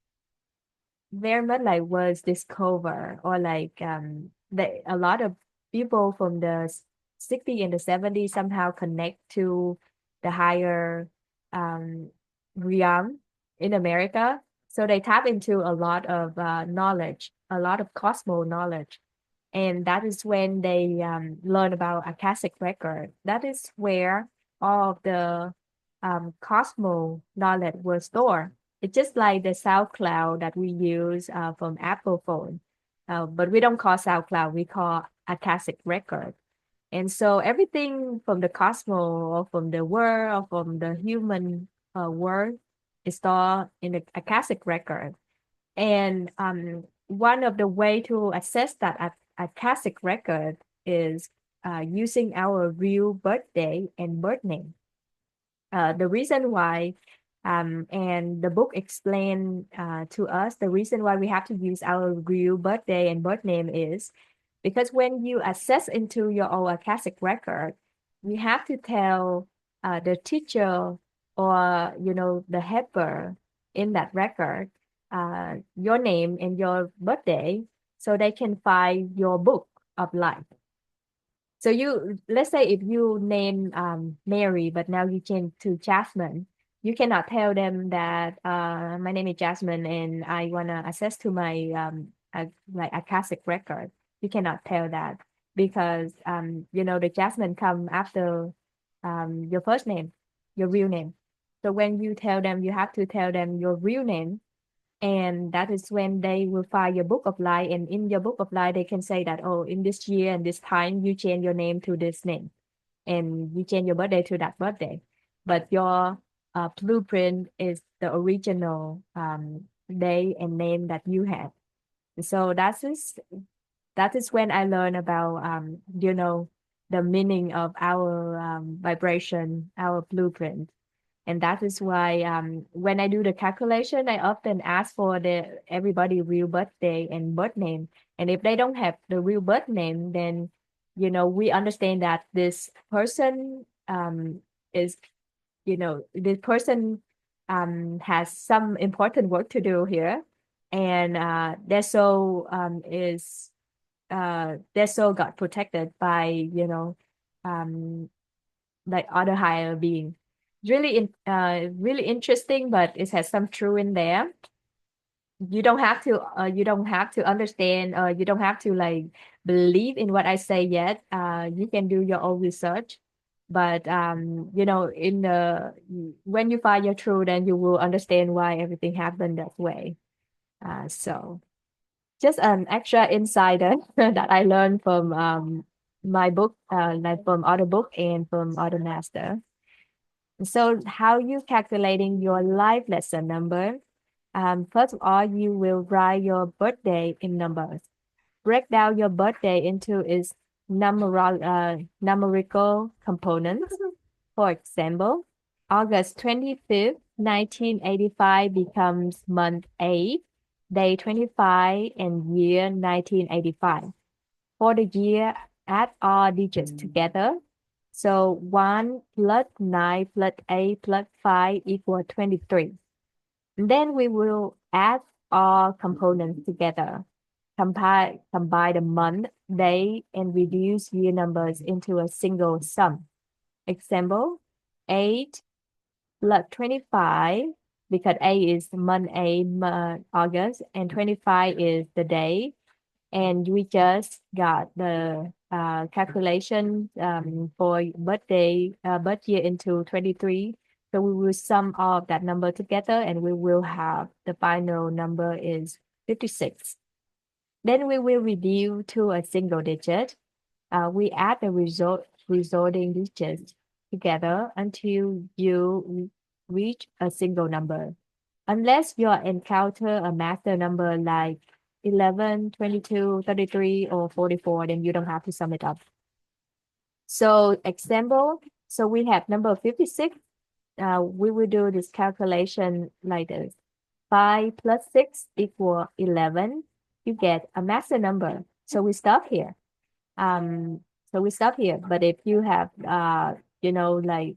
very much like was discovered, or like a lot of people from the 60s and the 70s somehow connect to the higher um, realm in America. So they tap into a lot of knowledge, a lot of cosmo knowledge. And that is when they learn about Akashic record. That is where all of the cosmo knowledge was stored. It's just like the SoundCloud that we use from Apple phone. But we don't call SoundCloud, we call Akashic record. And so everything from the cosmos, or from the world, or from the human world, is stored in the Akashic record. And one of the way to access that Akashic record is using our real birthday and birth name. The reason why, and the book explained to us, the reason why we have to use our real birthday and birth name is because when you access into your own Akashic record, you have to tell the teacher, or the helper in that record, your name and your birthday, so they can find your book of life. So let's say if you name Mary, but now you change to Jasmine. You cannot tell them that my name is Jasmine and I wanna access to my like Akashic record. You cannot tell that because the Jasmine come after your first name, your real name. So when you tell them, you have to tell them your real name, and that is when they will find your book of life. And in your book of life, they can say that, oh, in this year and this time, you change your name to this name, and you change your birthday to that birthday. But your blueprint is the original day and name that you had. So that is when I learned about the meaning of our vibration, our blueprint. And that is why when I do the calculation, I often ask for the everybody real birthday and birth name. And if they don't have the real birth name, then we understand that this person is this person has some important work to do here, and their soul their soul got protected by um like other higher being. Really interesting, but it has some truth in there. You don't have to understand, you don't have to like believe in what I say yet. You can do your own research, but in the when you find your truth, then you will understand why everything happened that way. So just an extra insider that I learned from my book, like from other book and from other master. So how you calculating your life lesson number? First of all, you will write your birthday in numbers. Break down your birthday into its numerical components. For example, August 25th, 1985 becomes month 8, day 25, and year 1985. For the year, add all digits together. So 1 plus 9 plus 8 plus 5 equal 23. Then we will add all components together, combine the month, day, and reduce year numbers into a single sum. Example, 8 plus 25, because A is month A, August, and 25 is the day. And we just got the calculation for birth year into 23. So we will sum all of that number together and we will have the final number is 56. Then we will reduce to a single digit. We add the resulting digits together until you reach a single number. Unless you encounter a master number like 11, 22, 33, or 44, then you don't have to sum it up. So example, so we have number 56. We will do this calculation like this. 5 plus 6 equal 11. You get a master number. So we stop here. But if you have like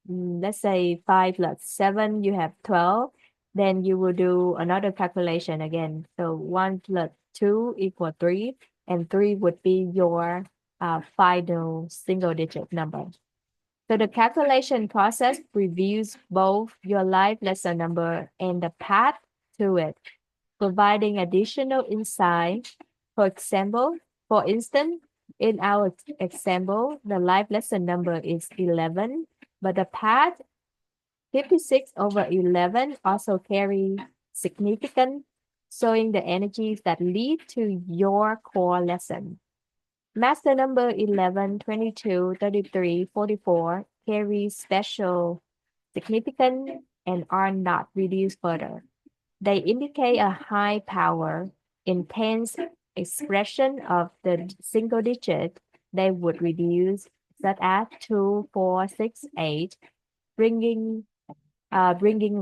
let's say 5 plus 7, you have 12, then you will do another calculation again. So 1 plus 2 equal 3, and 3 would be your final single digit number. So the calculation process reviews both your life lesson number and the path to it, providing additional insight. For instance, in our example, the life lesson number is 11, but the path 56 over 11 also carry significance, showing the energies that lead to your core lesson. Master number 11, 22, 33, 44 carry special significance and are not reduced further. They indicate a high power, intense expression of the single digit they would reduce, such as 2, 4, 6, 8, bringing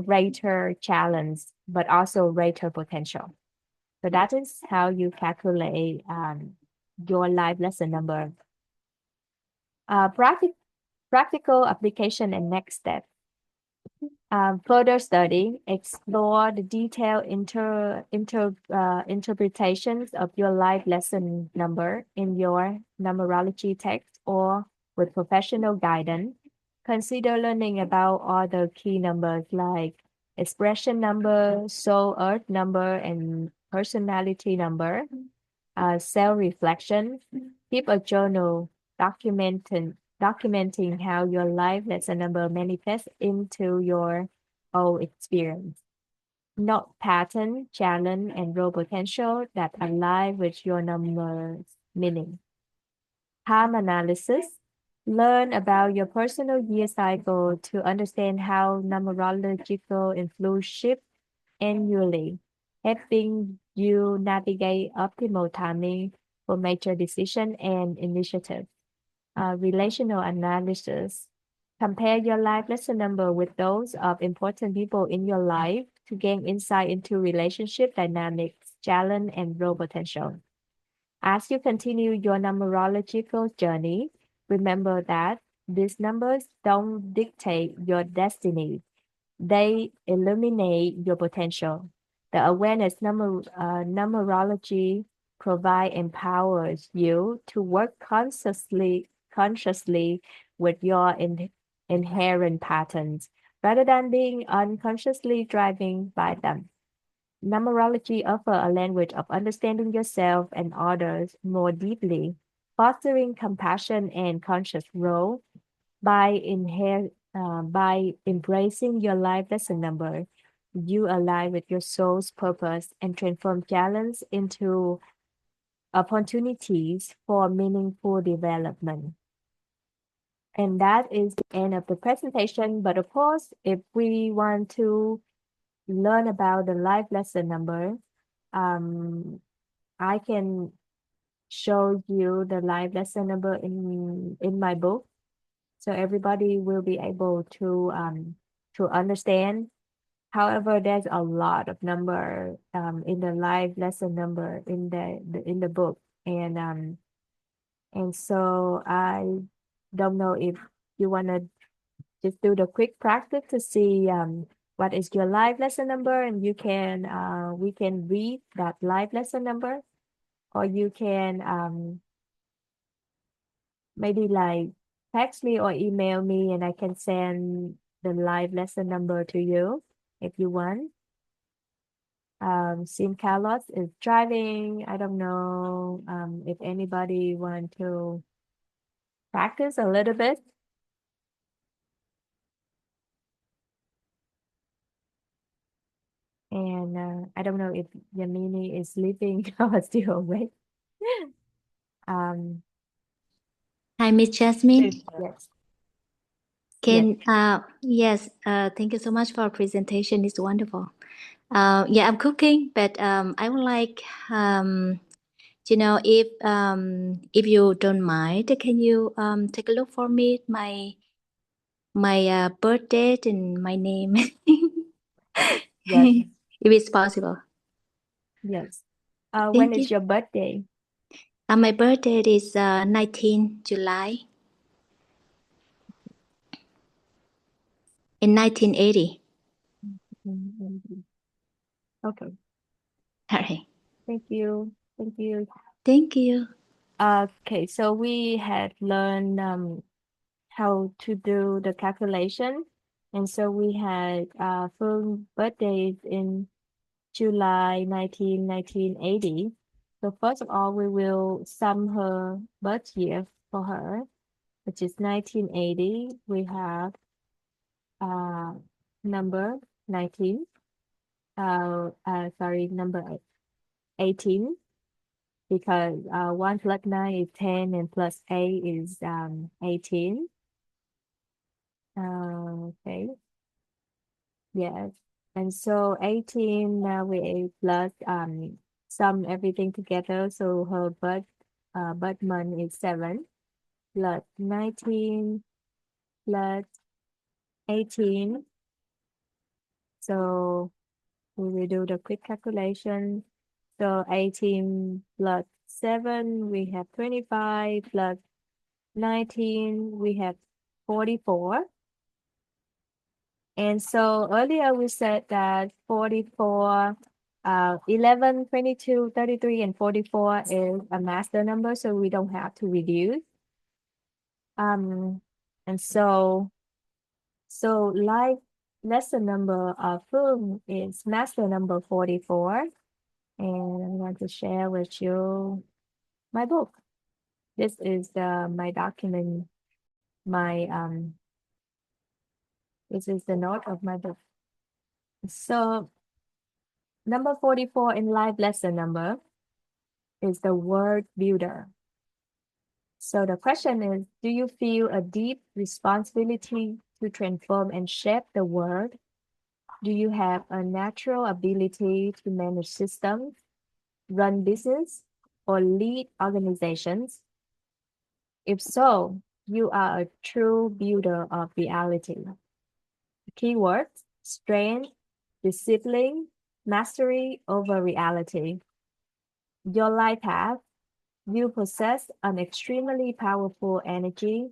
greater challenge, but also greater potential. So that is how you calculate your life lesson number. Practical application and next step. Further study, explore the detailed interpretations of your life lesson number in your numerology text or with professional guidance. consider learning about other key numbers like expression number, soul earth number, and personality number. Self-reflection. Keep a journal documenting how your life lesson number manifests into your own experience. Note pattern, challenge, and role potential that align with your number's meaning. Time analysis. Learn about your personal year cycle to understand how numerological influence shift annually, helping you navigate optimal timing for major decision and initiatives. Relational analysis. Compare your life lesson number with those of important people in your life to gain insight into relationship dynamics, challenge, and role potential. As you continue your numerological journey, remember that these numbers don't dictate your destiny. They illuminate your potential. The awareness numerology provide empowers you to work consciously with your inherent patterns rather than being unconsciously driving by them. Numerology offer a language of understanding yourself and others more deeply, fostering compassion and conscious growth by embracing your life lesson number. You align with your soul's purpose and transform challenges into opportunities for meaningful development. And that is the end of the presentation. But of course, if we want to learn about the life lesson number, I can show you the life lesson number in my book, so everybody will be able to understand. However, there's a lot of number in the life lesson number in the book, and so I don't know if you wanna just do the quick practice to see what is your life lesson number, and you can we can read that life lesson number, or you can maybe like text me or email me and I can send the live lesson number to you if you want. Sim Carlos is driving. I don't know if anybody want to practice a little bit. And I don't know if Yamini is sleeping or still awake. Um, Hi, Miss Jasmine. Please, yes, Yes, thank you so much for our presentation. It's wonderful. Yeah, I'm cooking, but I would like, if you don't mind, can you take a look for me my birth date and my name, yes, if it's possible. yes. When Thank is you. your birthday? My birthday is 19 July in 1980. Okay, All right. thank you. Thank you. Thank you. Okay, so we had learned how to do the calculation. And so we had Phương birthdays in July 1980. So first of all, we will sum her birth year for her, which is 1980. We have uh, number 19, sorry, number 18, because 1 plus 9 is 10 and plus 8 is 18. Okay. Yes. And so 18 now we plus sum everything together. So her birth month is 7 plus 19 plus 18. So we will do the quick calculation. So 18 plus 7, we have 25 plus 19, we have 44. And so earlier we said that 44, 11, 22, 33, and 44 is a master number, so we don't have to reduce. And so So life lesson number film is master number 44. And I want to share with you my book. This is my document, my this is the note of my book. So number 44 in life lesson number is the word builder. So the question is, do you feel a deep responsibility to transform and shape the world? Do you have a natural ability to manage systems, run business, or lead organizations? If so, you are a true builder of reality. Keywords: strength, discipline, mastery over reality. Your life path: you possess an extremely powerful energy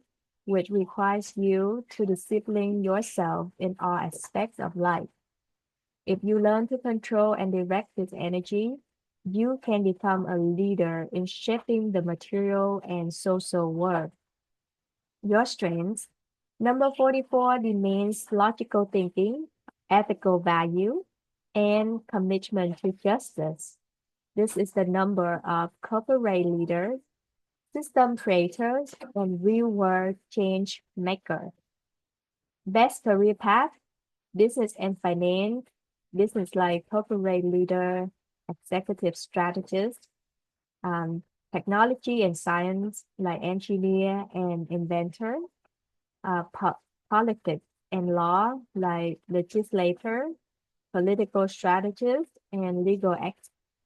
which requires you to discipline yourself in all aspects of life. If you learn to control and direct this energy, you can become a leader in shaping the material and social world. Your strengths: number 44 demands logical thinking, ethical value, and commitment to justice. This is the number of corporate leaders, system creators, and real world change makers. Best career path: business and finance, business like corporate leader, executive strategist, um, technology and science like engineer and inventor, politics and law like legislator, political strategist, and legal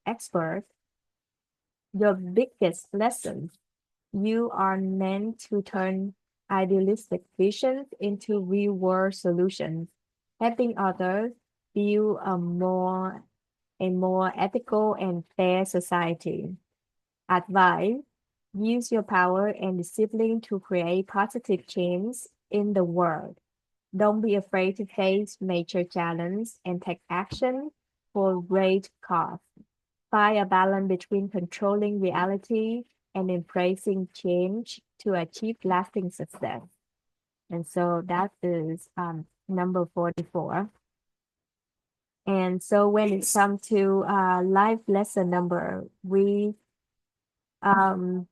expert. Your biggest lesson: you are meant to turn idealistic visions into real world solutions, helping others build a more ethical and fair society. Advice: use your power and discipline to create positive change in the world. Don't be afraid to face major challenges and take action for great cause. Find a balance between controlling reality and embracing change to achieve lasting success. And so that is number 44. And so when it comes to life lesson number, um,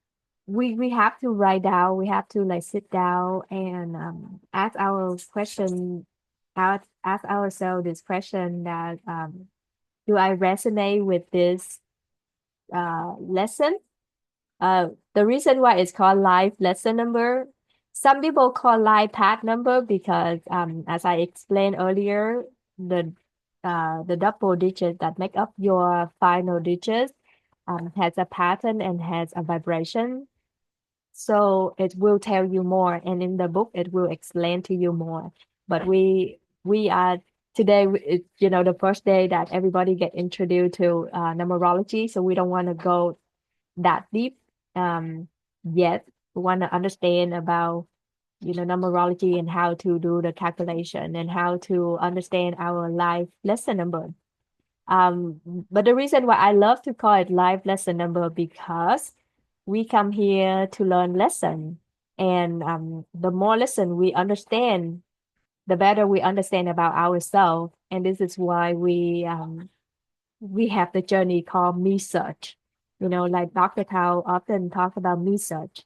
we have to write down, we have to like sit down and ask our question, ask ourselves this question that do I resonate with this lesson? The reason why it's called life lesson number, some people call life path number because, as I explained earlier, the the double digits that make up your final digits has a pattern and has a vibration. So it will tell you more, and in the book it will explain to you more. But we are today, you know, the first day that everybody get introduced to numerology, so we don't want to go that deep yet. We want to understand about, you know, numerology and how to do the calculation and how to understand our life lesson number. But the reason why I love to call it life lesson number because we come here to learn lesson, and the more lesson we understand, the better we understand about ourselves. And this is why we have the journey called me search. You know, like Dr. Tao often talk about me search.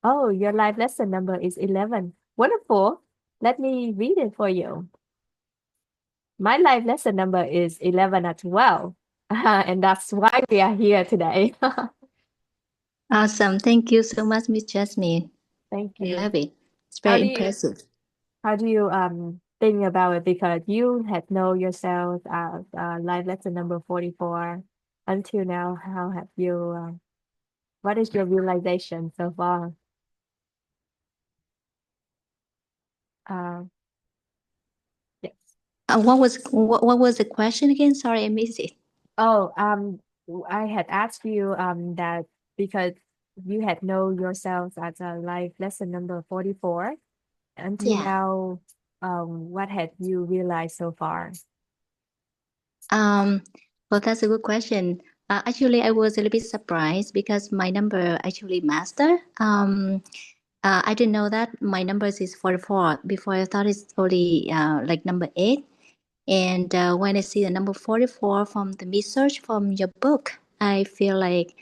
Oh, your life lesson number is 11. Wonderful. Let me read it for you. My life lesson number is 11 as well. And that's why we are here today. Awesome. Thank you so much, Miss Jasmine. Thank I you. love it. It's How very do you impressive. how do you think about it? Because you had know yourself as life lesson number 44 until now. How have you what is your realization so far? Uh, yes. What was the question again? Sorry, I missed it. Oh, I had asked you that because you had know yourself as a life lesson number 44 until Yeah. now, what had you realized so far? Um, well, that's a good question. Actually, I was a little bit surprised because my number actually master. I didn't know that my numbers is 44. Before I thought it's only like number 8. And when I see the number 44 from the research from your book, I feel like,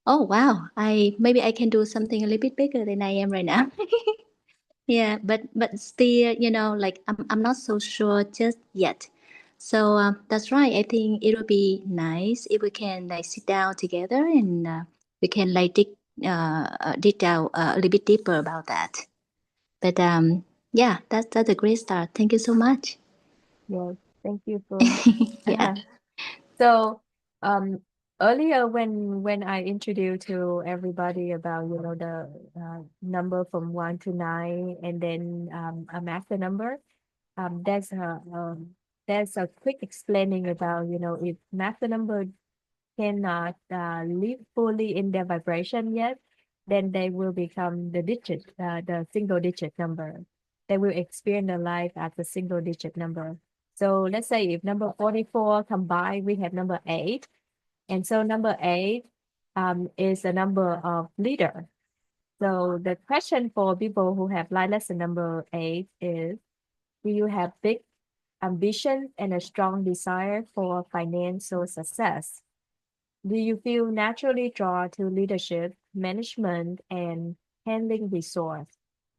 oh wow, I maybe I can do something a little bit bigger than I am right now. Yeah, but still, like I'm not so sure just yet. So that's right. I think it would be nice if we can like sit down together and we can like dig down a little bit deeper about that. But yeah, that's a great start. Thank you so much. Yes, thank you for Yeah. so earlier when I introduced to everybody about the number from 1 to 9 and then a master number, um there's a um, there's a quick explaining about if master number cannot live fully in their vibration yet, then they will become the single digit number. They will experience their life as a single digit number. So let's say if number 44 combined, we have number 8. And so number 8 is a number of leader. So the question for people who have life lesson number 8 is, do you have big ambition and a strong desire for financial success? Do you feel naturally drawn to leadership, management, and handling resource?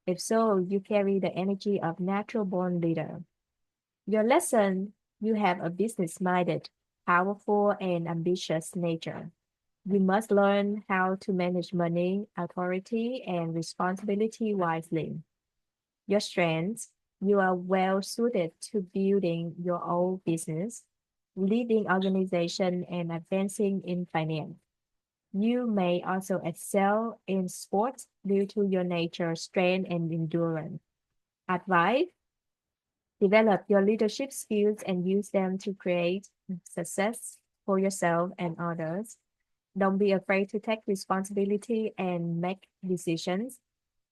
If so, you carry the energy of natural born leader. Your lesson, you have a business-minded, powerful, and ambitious nature. You must learn how to manage money, authority, and responsibility wisely. Your strengths, you are well suited to building your own business, leading organization, and advancing in finance. You may also excel in sports due to your nature, strength, and endurance. Advice: develop your leadership skills and use them to create success for yourself and others. Don't be afraid to take responsibility and make decisions.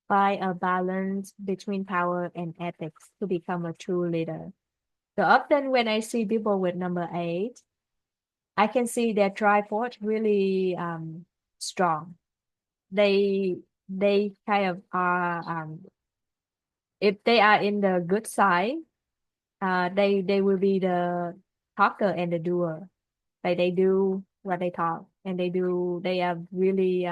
Find a balance between power and ethics to become a true leader. So often when I see people with number 8, I can see their drive force really strong. They kind of are if they are in the good side, they will be the talker and the doer. Like they do what they talk, and they are really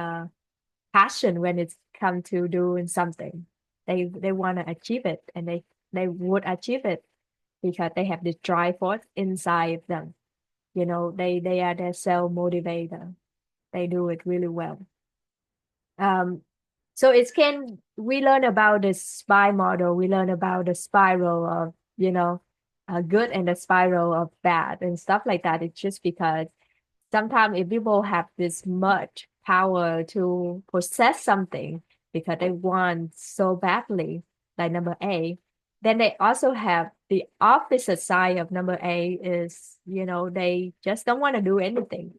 passion when it's come to doing something. They want to achieve it, and they would achieve it because they have this drive force inside of them. They are their self motivator. They do it really well. Um, so it's can we learn about the spy model. We learn about the spiral of good and the spiral of bad and stuff like that. It's just because sometimes if people have this much power to possess something because they want so badly, like number A, then they also have the opposite side of number A is, they just don't want to do anything.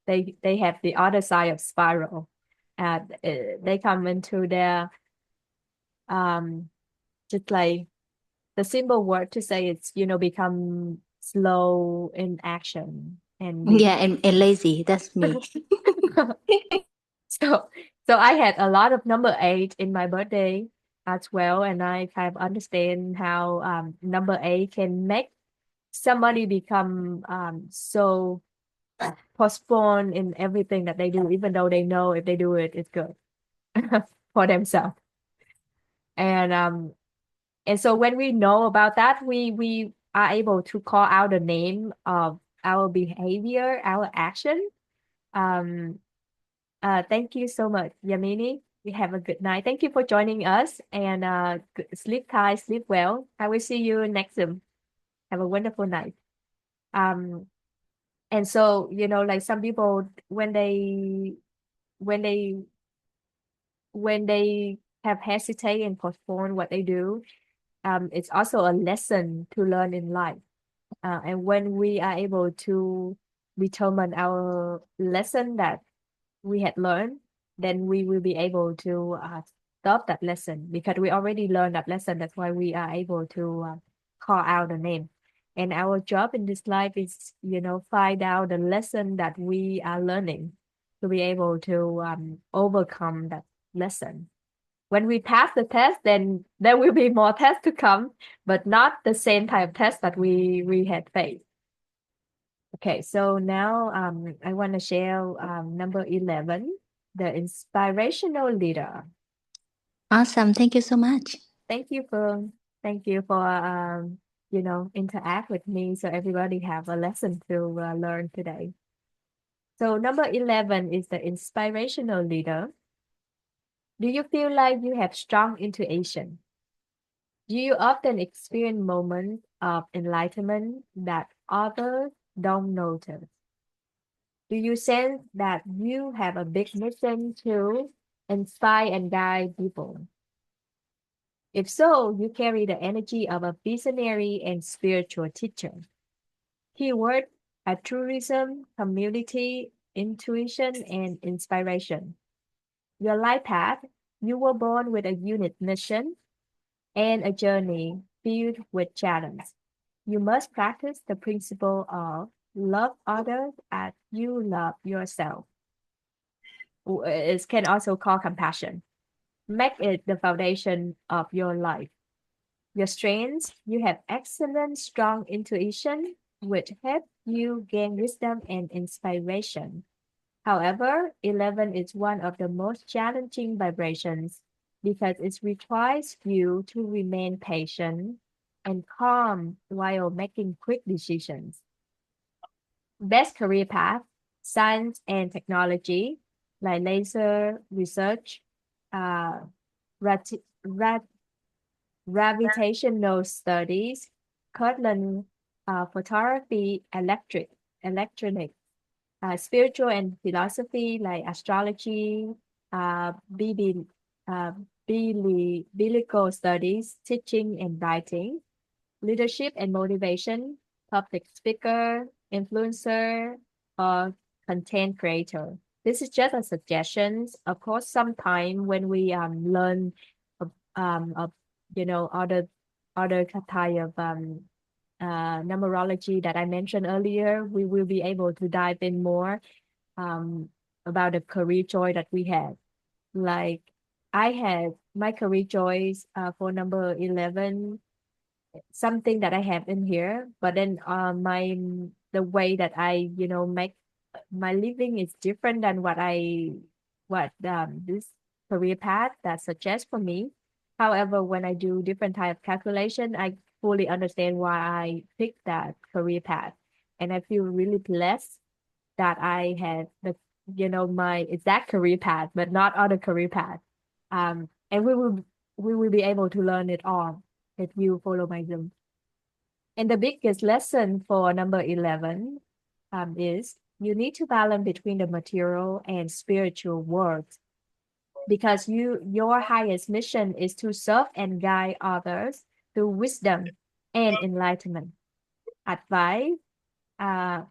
They have the other side of spiral. And they come into their just like the simple word to say it's become slow in action and be Yeah, and lazy. That's me. so I had a lot of number 8 in my birthday as well, and I kind of understand how number 8 can make somebody become so postpone in everything that they do, even though they know if they do it, it's good for themselves. And so when we know about that, we are able to call out the name of our behavior, our action. Um, thank you so much, Yamini. We have a good night. Thank you for joining us, and sleep tight, sleep well. I will see you next Zoom. Have a wonderful night. Um, and so like some people when they when they have hesitate and postpone what they do, it's also a lesson to learn in life. And when we are able to determine our lesson that we had learned, then we will be able to stop that lesson because we already learned that lesson. That's why we are able to call out the name. And our job in this life is, find out the lesson that we are learning to be able to overcome that lesson. When we pass the test, then there will be more tests to come, but not the same type of test that we had faced. Okay, so now I want to share number 11, the inspirational leader. Awesome. Thank you so much. Thank you, Phương. Thank you for interact with me so everybody have a lesson to learn today. So number 11 is the inspirational leader. Do you feel like you have strong intuition? Do you often experience moments of enlightenment that others don't notice? Do you sense that you have a big mission to inspire and guide people? If so, you carry the energy of a visionary and spiritual teacher. Keyword: altruism, community, intuition, and inspiration. Your life path: you were born with a unique mission and a journey filled with challenge. You must practice the principle of love others as you love yourself. It can also call compassion. Make it the foundation of your life. Your strengths: you have excellent, strong intuition, which help you gain wisdom and inspiration. However, 11 is one of the most challenging vibrations because it requires you to remain patient and calm while making quick decisions. Best career path: science and technology, like laser research, uh, rat- rat- gravitational studies, Kirtland photography, electronics, spiritual and philosophy like astrology, BB, uh, biblical studies, teaching and writing, leadership and motivation, public speaker, influencer, or content creator. This is just a suggestion. Of course, sometime when we learn of other type of numerology that I mentioned earlier, we will be able to dive in more um, about the career choice that we have. Like I had my career choice for number 11, something that I have in here, but then the way that I make my living is different than what this career path that suggests for me. However, when I do different type of calculation, I fully understand why I picked that career path, and I feel really blessed that I had my exact career path, but not other career path. And we will be able to learn it all if you follow my Zoom. And the biggest lesson for number 11 is you need to balance between the material and spiritual worlds because your highest mission is to serve and guide others through wisdom and enlightenment. Advice: uh,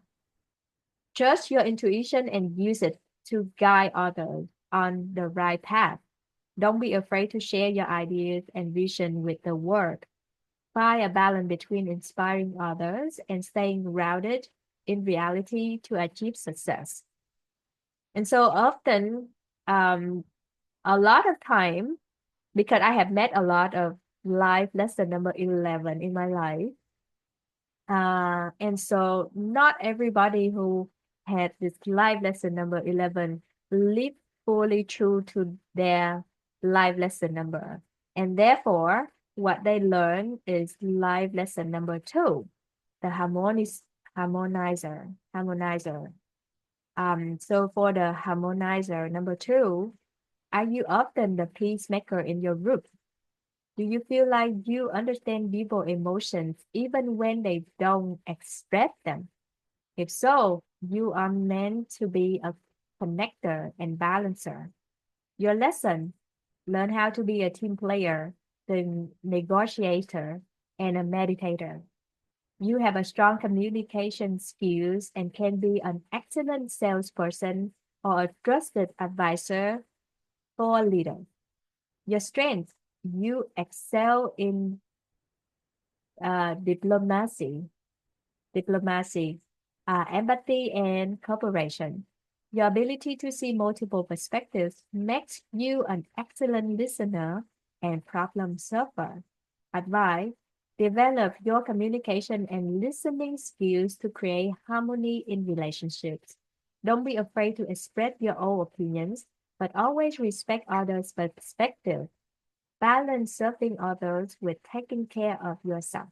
trust your intuition and use it to guide others on the right path. Don't be afraid to share your ideas and vision with the world. Find a balance between inspiring others and staying grounded in reality to achieve success. And so often, um, a lot of time, because I have met a lot of life lesson number 11 in my life, and so not everybody who had this life lesson number 11 lived fully true to their life lesson number. And therefore, what they learn is life lesson number 2, the harmonizer. So for the harmonizer number 2, are you often the peacemaker in your group? Do you feel like you understand people's emotions even when they don't express them? If so, you are meant to be a connector and balancer. Your lesson: learn how to be a team player, the negotiator, and a meditator. You have a strong communication skills and can be an excellent salesperson or a trusted advisor for a leader. Your strengths: you excel in diplomacy, empathy, and cooperation. Your ability to see multiple perspectives makes you an excellent listener and problem solver. Advice: develop your communication and listening skills to create harmony in relationships. Don't be afraid to express your own opinions, but always respect others' perspective. Balance serving others with taking care of yourself.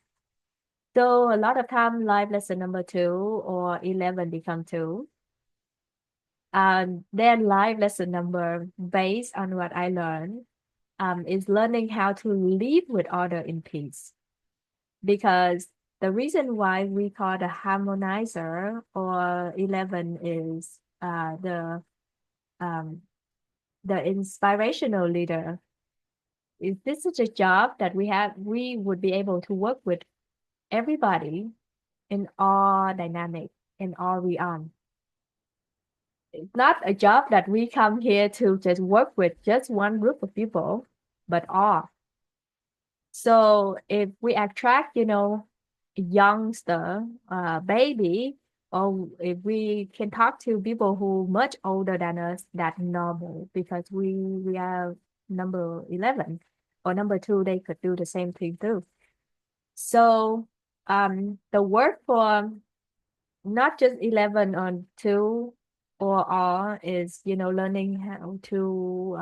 So a lot of time life lesson number 2 or 11 become 2. Their life lesson number based on what I learned is learning how to live with order in peace. Because the reason why we call the harmonizer or 11 is um, the inspirational leader. Is this such a job that we would be able to work with everybody in all dynamic in all realm. It's not a job that we come here to just work with just one group of people, but all. So if we attract, youngster, baby, or if we can talk to people who much older than us, that's normal because we are number 11 or number 2, they could do the same thing too. So the work for not just 11 on 2 or all is, learning how to,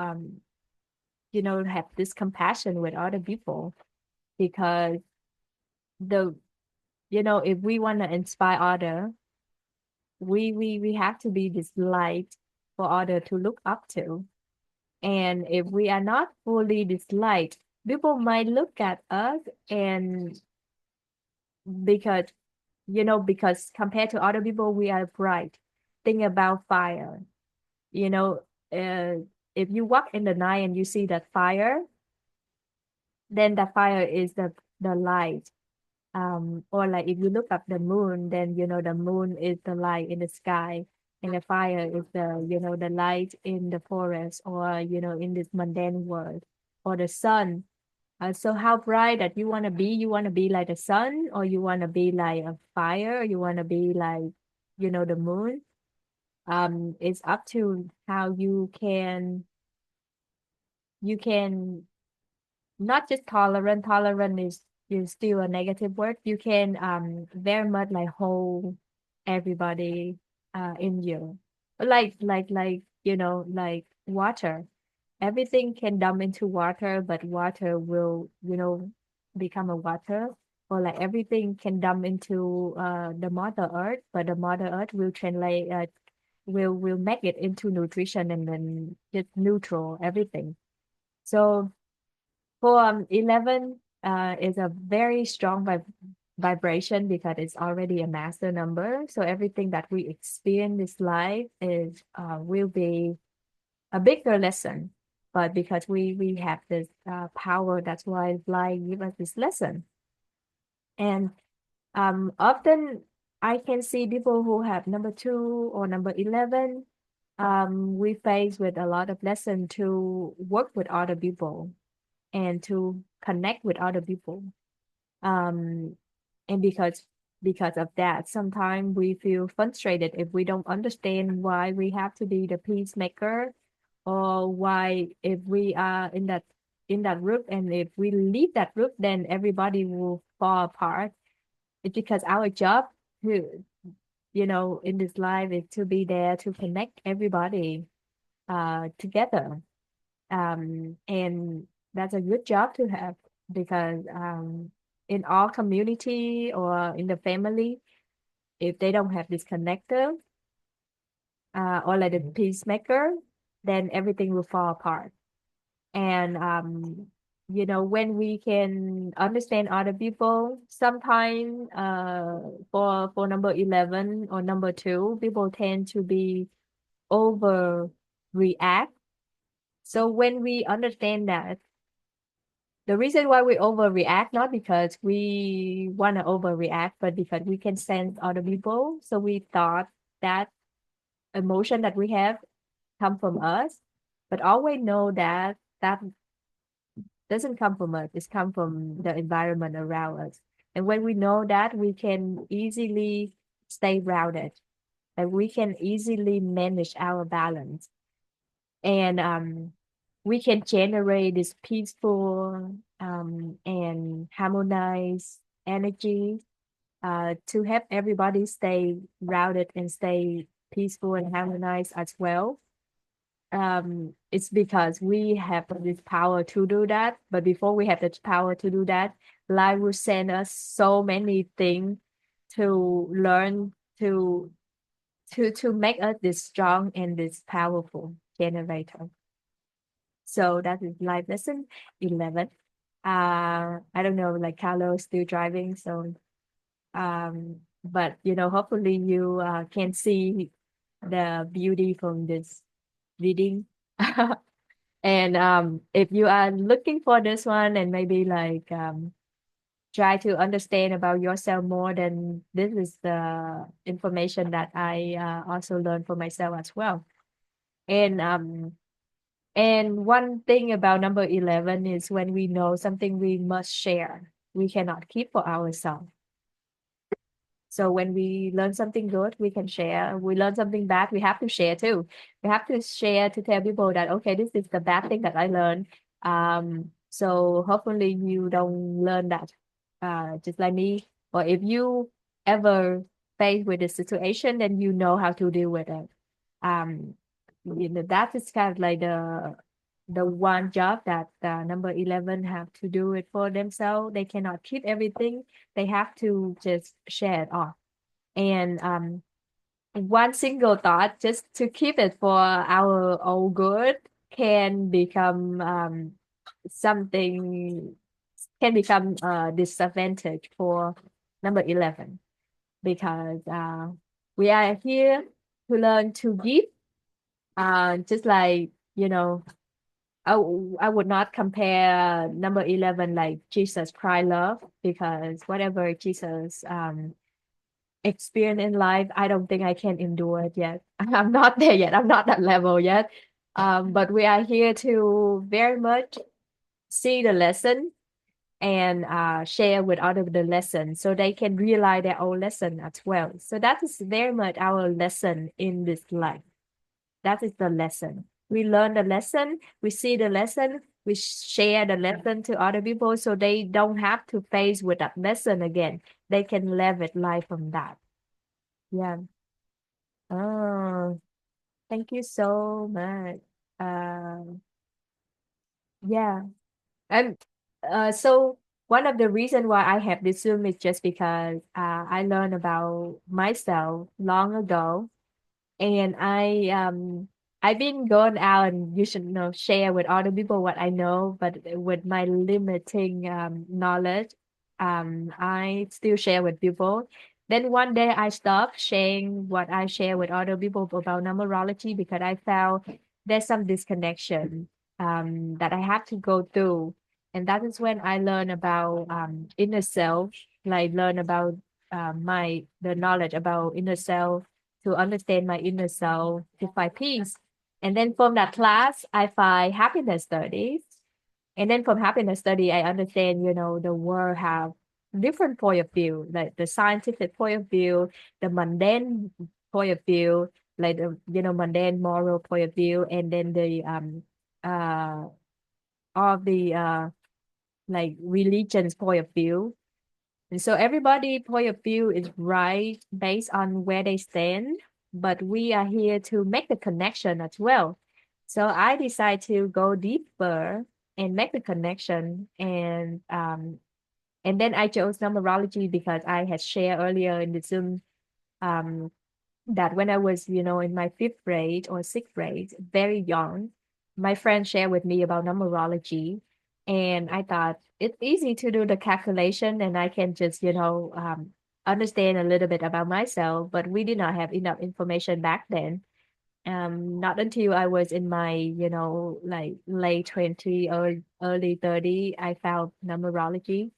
have this compassion with other people because the, if we want to inspire other, we have to be this light for other to look up to. And if we are not fully this light, people might look at us and because because compared to other people, we are bright. Think about fire. You know, if you walk in the night and you see that fire, then that fire is the light. Or like if you look up the moon, then the moon is the light in the sky, and the fire is the light in the forest, or in this mundane world, or the sun. So how bright that you want to be? You want to be like the sun, or you want to be like a fire, or you want to be like, the moon? It's up to how you can not just tolerant. Tolerant is still a negative word. You can very much like hold everybody in you. Like like water. Everything can dump into water, but water will, become a water. Or like everything can dump into the mother earth, but the mother earth will translate will make it into nutrition and then just neutral everything. So for 11 is a very strong vibration because it's already a master number. So everything that we experience this life is will be a bigger lesson. But because we have this power, that's why life give us this lesson. And often I can see people who have number 2 or number 11. We face with a lot of lesson to work with other people and to connect with other people. Um, and because of that, sometimes we feel frustrated if we don't understand why we have to be the peacemaker, or why if we are in that group and if we leave that group, then everybody will fall apart. It's because our job to in this life is to be there to connect everybody together. And that's a good job to have because in our community or in the family, if they don't have this connector or like the peacemaker, then everything will fall apart. And when we can understand other people, sometimes for number 11 or number 2, people tend to be overreact. So when we understand that, the reason why we overreact, not because we want to overreact, but because we can sense other people. So we thought that emotion that we have come from us, but always know that that doesn't come from us. It's come from the environment around us. And when we know that, we can easily stay grounded. Like we can easily manage our balance, and we can generate this peaceful and harmonized energy to help everybody stay routed and stay peaceful and harmonized as well. It's because we have this power to do that. But before we have the power to do that, life will send us so many things to learn to make us this strong and this powerful generator. So that is life lesson 11. I don't know, like Carlos still driving, so but hopefully you can see the beauty from this reading. And if you are looking for this one and maybe like try to understand about yourself more, then this is the information that I also learned for myself as well. And one thing about number 11 is when we know something we must share, we cannot keep for ourselves. So when we learn something good, we can share. We learn something bad, we have to share too. We have to share to tell people that, okay, this is the bad thing that I learned. So hopefully you don't learn that just like me. Or if you ever face with a situation, then you know how to deal with it. Um, that is kind of like the one job that number 11 have to do it for themselves. They cannot keep everything. They have to just share it off. And one single thought just to keep it for our own good can become something can become a disadvantage for number 11, because we are here to learn to give, just like I would not compare number 11 like Jesus Christ love, because whatever Jesus experience in life, I don't think I can endure it yet. I'm not there yet. I'm not that level yet. But we are here to very much see the lesson and share with other the lesson so they can realize their own lesson as well. So that is very much our lesson in this life. That is the lesson. We learn the lesson, we see the lesson, we share the lesson to other people so they don't have to face with that lesson again. They can live it life from that. Yeah. Oh, thank you so much. Yeah. And so one of the reason why I have this Zoom is just because I learned about myself long ago, and I've been going out and you should share with other people what I know, but with my limiting knowledge, I still share with people. Then one day I stopped sharing what I share with other people about numerology because I found there's some disconnection that I have to go through. And that is when I learned about inner self, like learn about my the knowledge about inner self, to understand my inner self, to find peace. And then from that class, I find happiness studies. And then from happiness study, I understand, the world have different point of view, like the scientific point of view, the mundane point of view, like the, mundane moral point of view, and then the uh all the like religion's point of view. And so everybody point of view is right based on where they stand, but we are here to make the connection as well. So I decide to go deeper and make the connection, and then I chose numerology because I had shared earlier in the Zoom um that when I was, in my fifth grade or sixth grade, very young, my friend shared with me about numerology. And I thought it's easy to do the calculation and I can just, understand a little bit about myself. But we did not have enough information back then. Not until I was in my, like late 20 or early 30, I found numerology,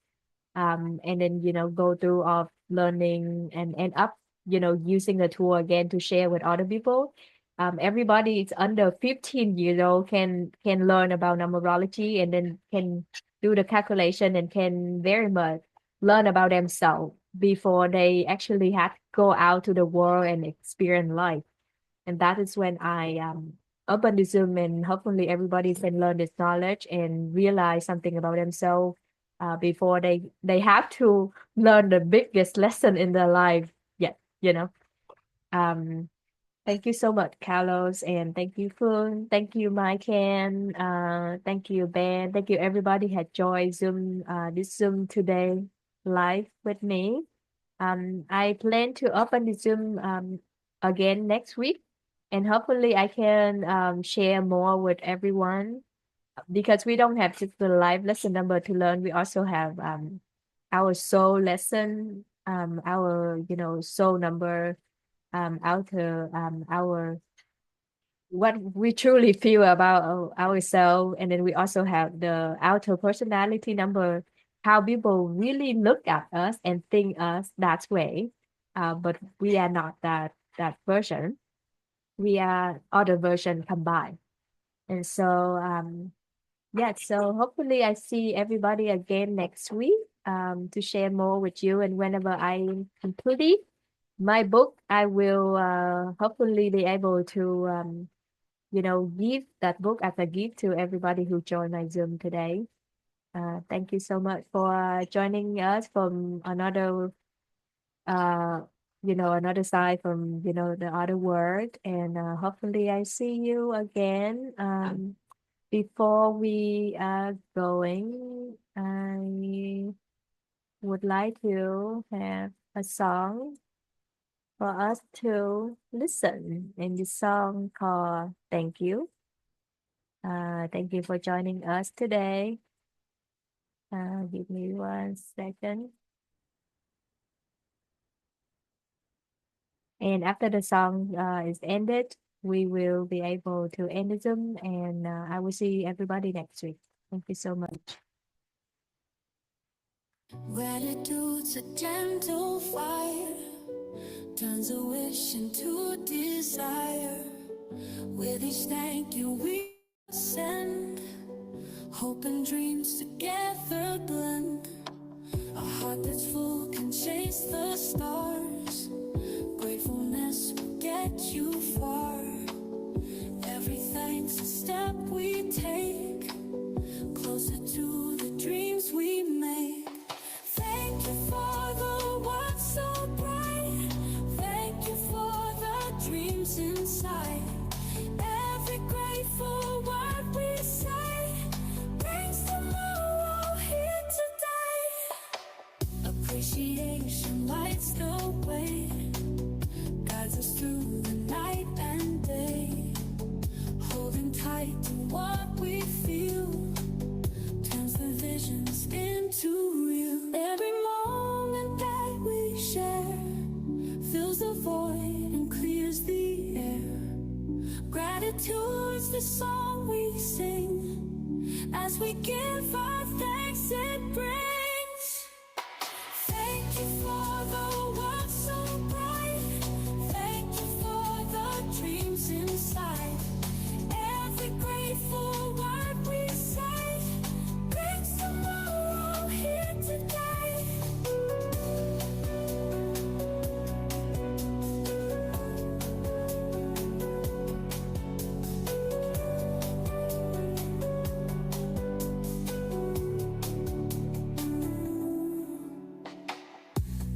and then go through of learning and end up using the tool again to share with other people. Everybody is under 15 years old can learn about numerology and then can do the calculation and can very much learn about themselves. before they actually had to go out to the world and experience life. And that is when I opened the Zoom, and hopefully everybody can learn this knowledge and realize something about themselves before they have to learn the biggest lesson in their life. Yeah, you know. Um, Thank you so much, Carlos, and thank you, Phương. Thank you, Mike. Thank you, Ben. Thank you, everybody had joined this Zoom today live with me. I plan to open the Zoom again next week, and hopefully I can share more with everyone because we don't have just the live lesson number to learn. We also have our soul lesson, our soul number, our what we truly feel about ourselves, and then we also have the outer personality number, how people really look at us and think us that way, but we are not that version. We are other version combined. And so yeah, so hopefully I see everybody again next week to share more with you. And whenever I complete my book, I will hopefully be able to give that book as a gift to everybody who joined my Zoom today. Thank you so much for joining us from another, uh, another side from, the other world. And hopefully I see you again. Before we are going, I would like to have a song for us to listen. And the song called Thank You. Thank you for joining us today. Give me 1 second. And after the song is ended, we will be able to end the Zoom, and I will see everybody next week. Thank you so much. Gratitude's a gentle fire, turns a wish into desire. With each thank you we send, hope and dreams together blend. A heart that's full can chase the stars. Gratefulness will get you far. Every thank's a step we take closer to the dreams we make. Thank you for the world so bright. Thank you for the dreams inside. Every grateful word we say brings tomorrow here today. Appreciation lights the way, guides us through the night and day. Holding tight to what we feel turns the visions into real. Every moment that we share fills the void and clears the air. Gratitude's the song we sing as we give our thanks it brings. Thank you for the world so bright. Thank you for the dreams inside. Every grateful word we say brings tomorrow here today.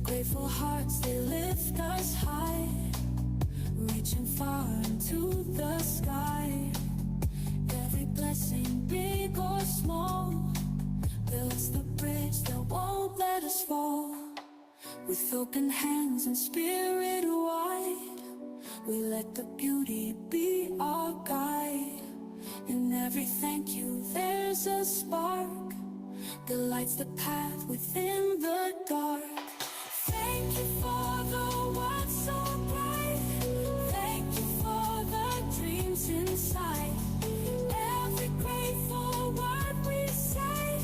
Grateful hearts, they lift us high, reaching far into the sky. Every blessing, big or small, builds the bridge that won't let us fall. With open hands and spirit wide, we let the beauty be our guide. In every thank you, there's a spark that lights the path within the dark. Thank you for the world so bright. Thank you for the dreams inside. Every grateful word we say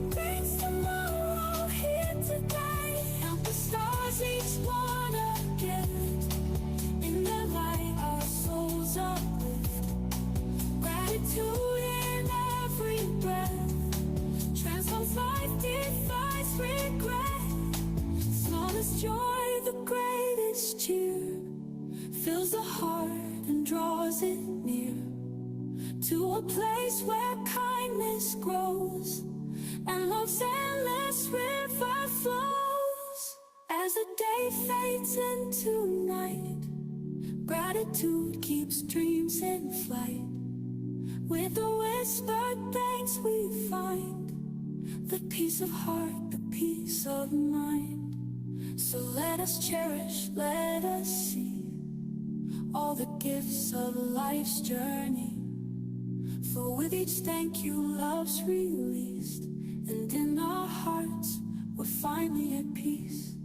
brings tomorrow here today. Count the stars, each one a gift. In their light, our souls uplift. Gratitude in every breath transforms life, defies regret. joy, the greatest cheer, fills the heart and draws it near to a place where kindness grows and love's endless river flows. As the day fades into night, gratitude keeps dreams in flight. With the whispered thanks we find the peace of heart, the peace of mind. So let us cherish, let us see all the gifts of life's journey. For with each thank you, love's released, and in our hearts we're finally at peace.